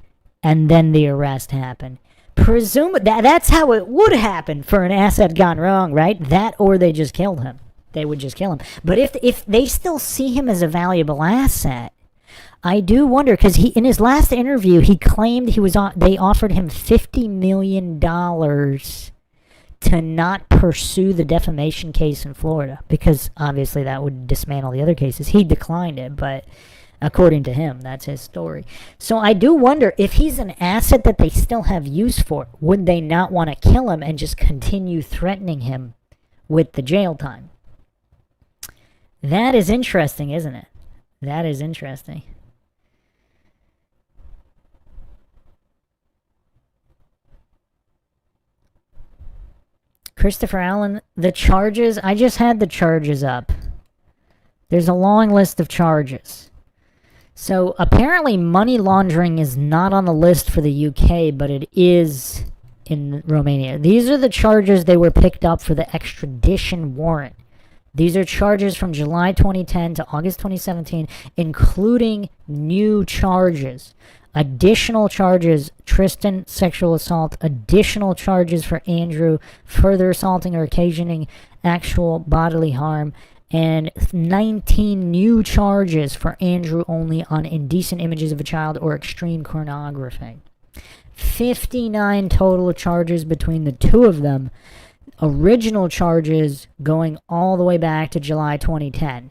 And then the arrest happened. That's how it would happen for an asset gone wrong, right? That or they just killed him. They would just kill him. But if they still see him as a valuable asset, I do wonder, because in his last interview, he claimed they offered him $50 million to not pursue the defamation case in Florida, because obviously that would dismantle the other cases. He declined it, but according to him, that's his story. So I do wonder if he's an asset that they still have use for. Would they not want to kill him and just continue threatening him with the jail time? That is interesting, isn't it? That is interesting. Christopher Allen, the charges, I just had the charges up. There's a long list of charges. So apparently money laundering is not on the list for the UK, but it is in Romania. These are the charges they were picked up for the extradition warrant. These are charges from July 2010 to August 2017, including new charges. Additional charges, Tristan, sexual assault. Additional charges for Andrew, further assaulting or occasioning actual bodily harm. And 19 new charges for Andrew only on indecent images of a child or extreme pornography. 59 total charges between the two of them. Original charges going all the way back to July 2010.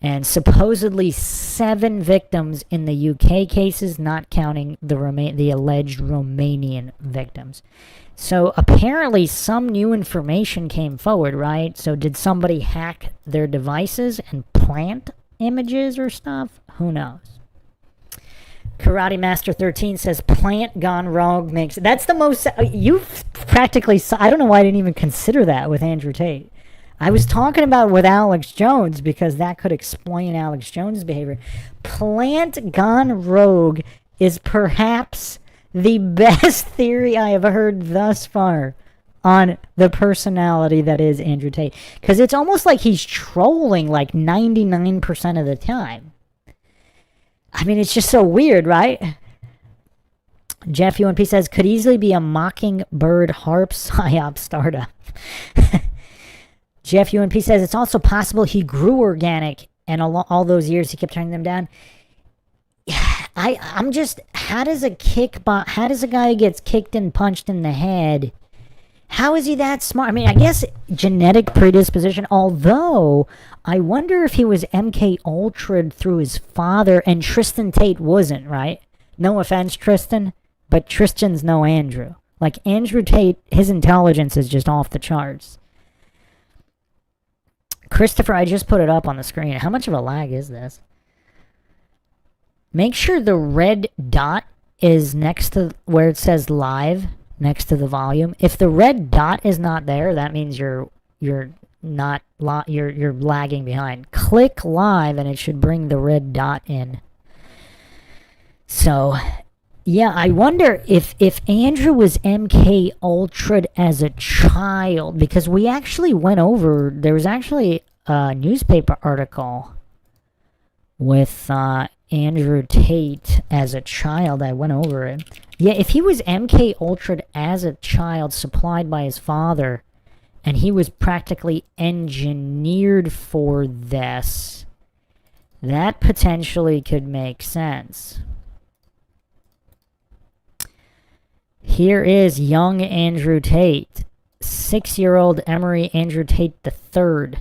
And supposedly 7 victims in the UK cases, not counting the alleged Romanian victims. So apparently some new information came forward, right? So did somebody hack their devices and plant images or stuff? Who knows? Karate Master 13 says plant gone rogue makes... That's the most... You've practically... I don't know why I didn't even consider that with Andrew Tate. I was talking about with Alex Jones because that could explain Alex Jones' behavior. Plant gone rogue is perhaps the best theory I have heard thus far on the personality that is Andrew Tate. Because it's almost like he's trolling like 99% of the time. I mean, it's just so weird, right? Jeff UNP says, could easily be a mockingbird harp psyop startup. Jeff UNP says, it's also possible he grew organic and all those years he kept turning them down. I'm just, how does a guy who gets kicked and punched in the head, how is he that smart? I mean, I guess genetic predisposition, although I wonder if he was MK Ultra'd through his father and Tristan Tate wasn't, right? No offense, Tristan, but Tristan's no Andrew. Like, Andrew Tate, his intelligence is just off the charts. Christopher, I just put it up on the screen. How much of a lag is this? Make sure the red dot is next to where it says live, next to the volume. If the red dot is not there, that means you're lagging behind. Click live and it should bring the red dot in. So, yeah, I wonder if Andrew was MK Ultra'd as a child, because we actually went over, there was actually a newspaper article with Andrew Tate as a child. I went over it. Yeah, if he was MK Ultra'd as a child, supplied by his father, and he was practically engineered for this, that potentially could make sense. Here is young Andrew Tate, 6-year-old Emery Andrew Tate III.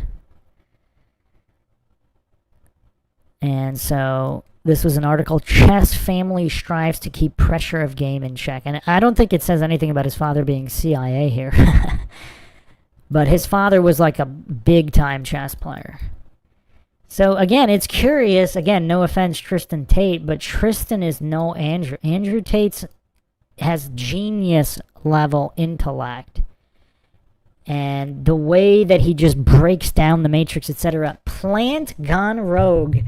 And so this was an article, Chess Family Strives to Keep Pressure of Game in Check. And I don't think it says anything about his father being CIA here. But his father was like a big-time chess player. So again, it's curious. Again, no offense, Tristan Tate, but Tristan is no Andrew. Andrew Tate's has genius level intellect, and the way that he just breaks down the matrix, etc. Plant gone rogue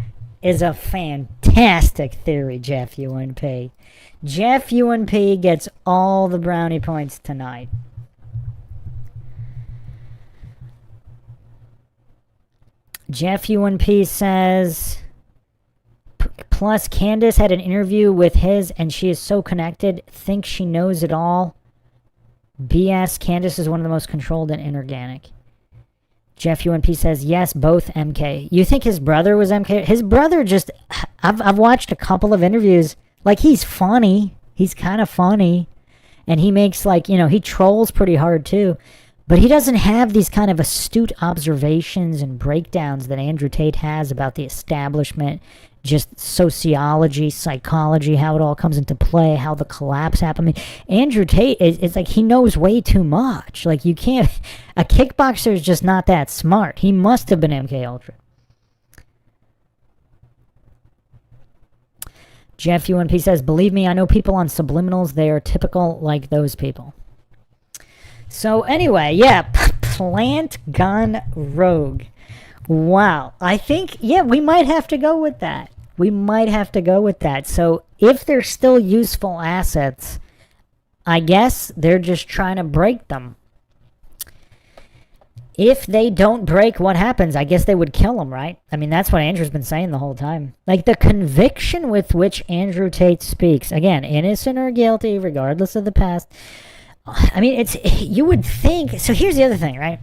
is a fantastic theory, Jeff UNP. Jeff UNP gets all the brownie points tonight. Jeff UNP says, plus Candace had an interview with his and she is so connected, thinks she knows it all. BS, Candace is one of the most controlled and inorganic. Jeff UNP says, yes, both MK. You think his brother was MK? His brother just, I've watched a couple of interviews. Like, he's funny. He's kind of funny. And he makes, like, you know, he trolls pretty hard too. But he doesn't have these kind of astute observations and breakdowns that Andrew Tate has about the establishment, just sociology, psychology, how it all comes into play, how the collapse happened. I mean, Andrew Tate, it's like he knows way too much. Like, you can't... A kickboxer is just not that smart. He must have been MK Ultra. Jeff UNP says, believe me, I know people on subliminals. They are typical like those people. So anyway, yeah, plant gone rogue. Wow. I think, yeah, we might have to go with that. We might have to go with that. So if they're still useful assets, I guess they're just trying to break them. If they don't break, what happens? I guess they would kill them, right? I mean, that's what Andrew's been saying the whole time. Like, the conviction with which Andrew Tate speaks, again, innocent or guilty, regardless of the past. I mean, it's, you would think, so here's the other thing, right?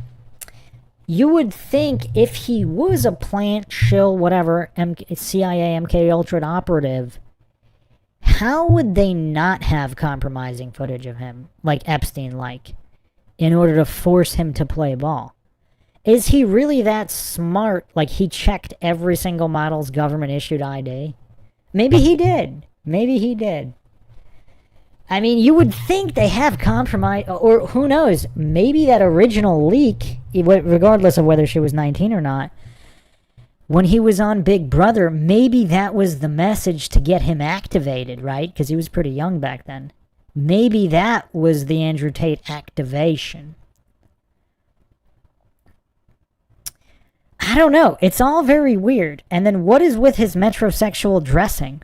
You would think if he was a plant, shill, whatever, CIA, MK Ultra operative, how would they not have compromising footage of him, like Epstein-like, in order to force him to play ball? Is he really that smart, like he checked every single model's government-issued ID? Maybe he did. Maybe he did. I mean, you would think they have compromise, or who knows, maybe that original leak, regardless of whether she was 19 or not, when he was on Big Brother, maybe that was the message to get him activated, right? Because he was pretty young back then. Maybe that was the Andrew Tate activation. I don't know. It's all very weird. And then what is with his metrosexual dressing?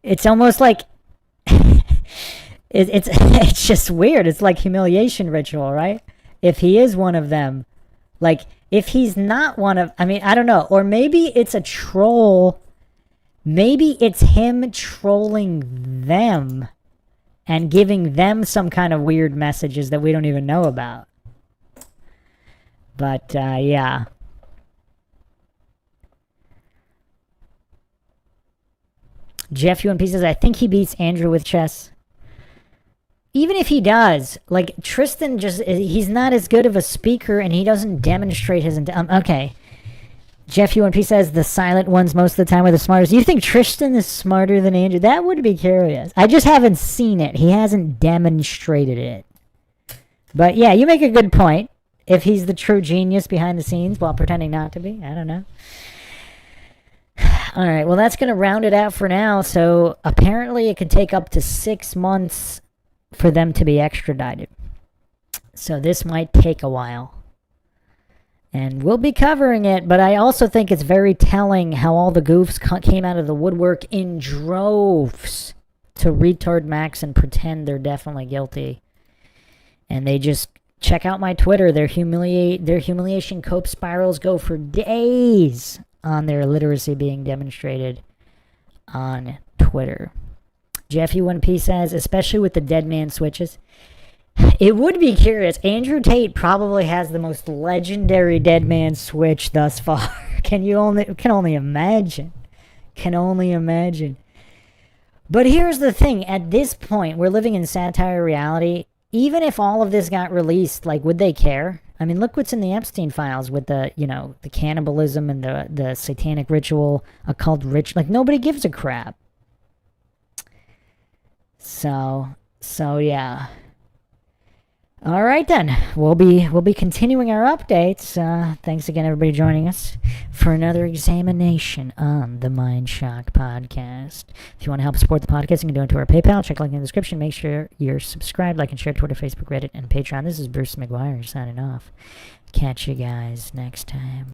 It's almost like it's just weird. It's like humiliation ritual, right? If he is one of them, like if he's not one of, I mean, I don't know. Or maybe it's a troll. Maybe it's him trolling them and giving them some kind of weird messages that we don't even know about. But yeah. Jeff UNP says, I think he beats Andrew with chess. Even if he does, like, Tristan just, he's not as good of a speaker and he doesn't demonstrate his, okay. Jeff UNP says, the silent ones most of the time are the smartest. You think Tristan is smarter than Andrew? That would be curious. I just haven't seen it. He hasn't demonstrated it. But yeah, you make a good point. if he's the true genius behind the scenes while pretending not to be. I don't know. All right, well, that's going to round it out for now. So apparently it could take up to 6 months for them to be extradited. So this might take a while. And we'll be covering it, but I also think it's very telling how all the goofs came out of the woodwork in droves to retard Max and pretend they're definitely guilty. And they just check out my Twitter. Their humiliation cope spirals go for days on their illiteracy being demonstrated on Twitter. Jeffy1P says, especially with the dead man switches. It would be curious. Andrew Tate probably has the most legendary dead man switch thus far. Can only imagine. Can only imagine. But here's the thing. At this point, we're living in satire reality. Even if all of this got released, like, would they care? I mean, look what's in the Epstein files with the, the cannibalism and the satanic ritual, occult ritual. Like, nobody gives a crap. So yeah. All right, then. We'll be continuing our updates. Thanks again, everybody, joining us for another examination on the MindShock podcast. If you want to help support the podcast, you can do it to our PayPal. Check the link in the description. Make sure you're subscribed, like, and share Twitter, Facebook, Reddit, and Patreon. This is Bruce McGuire signing off. Catch you guys next time.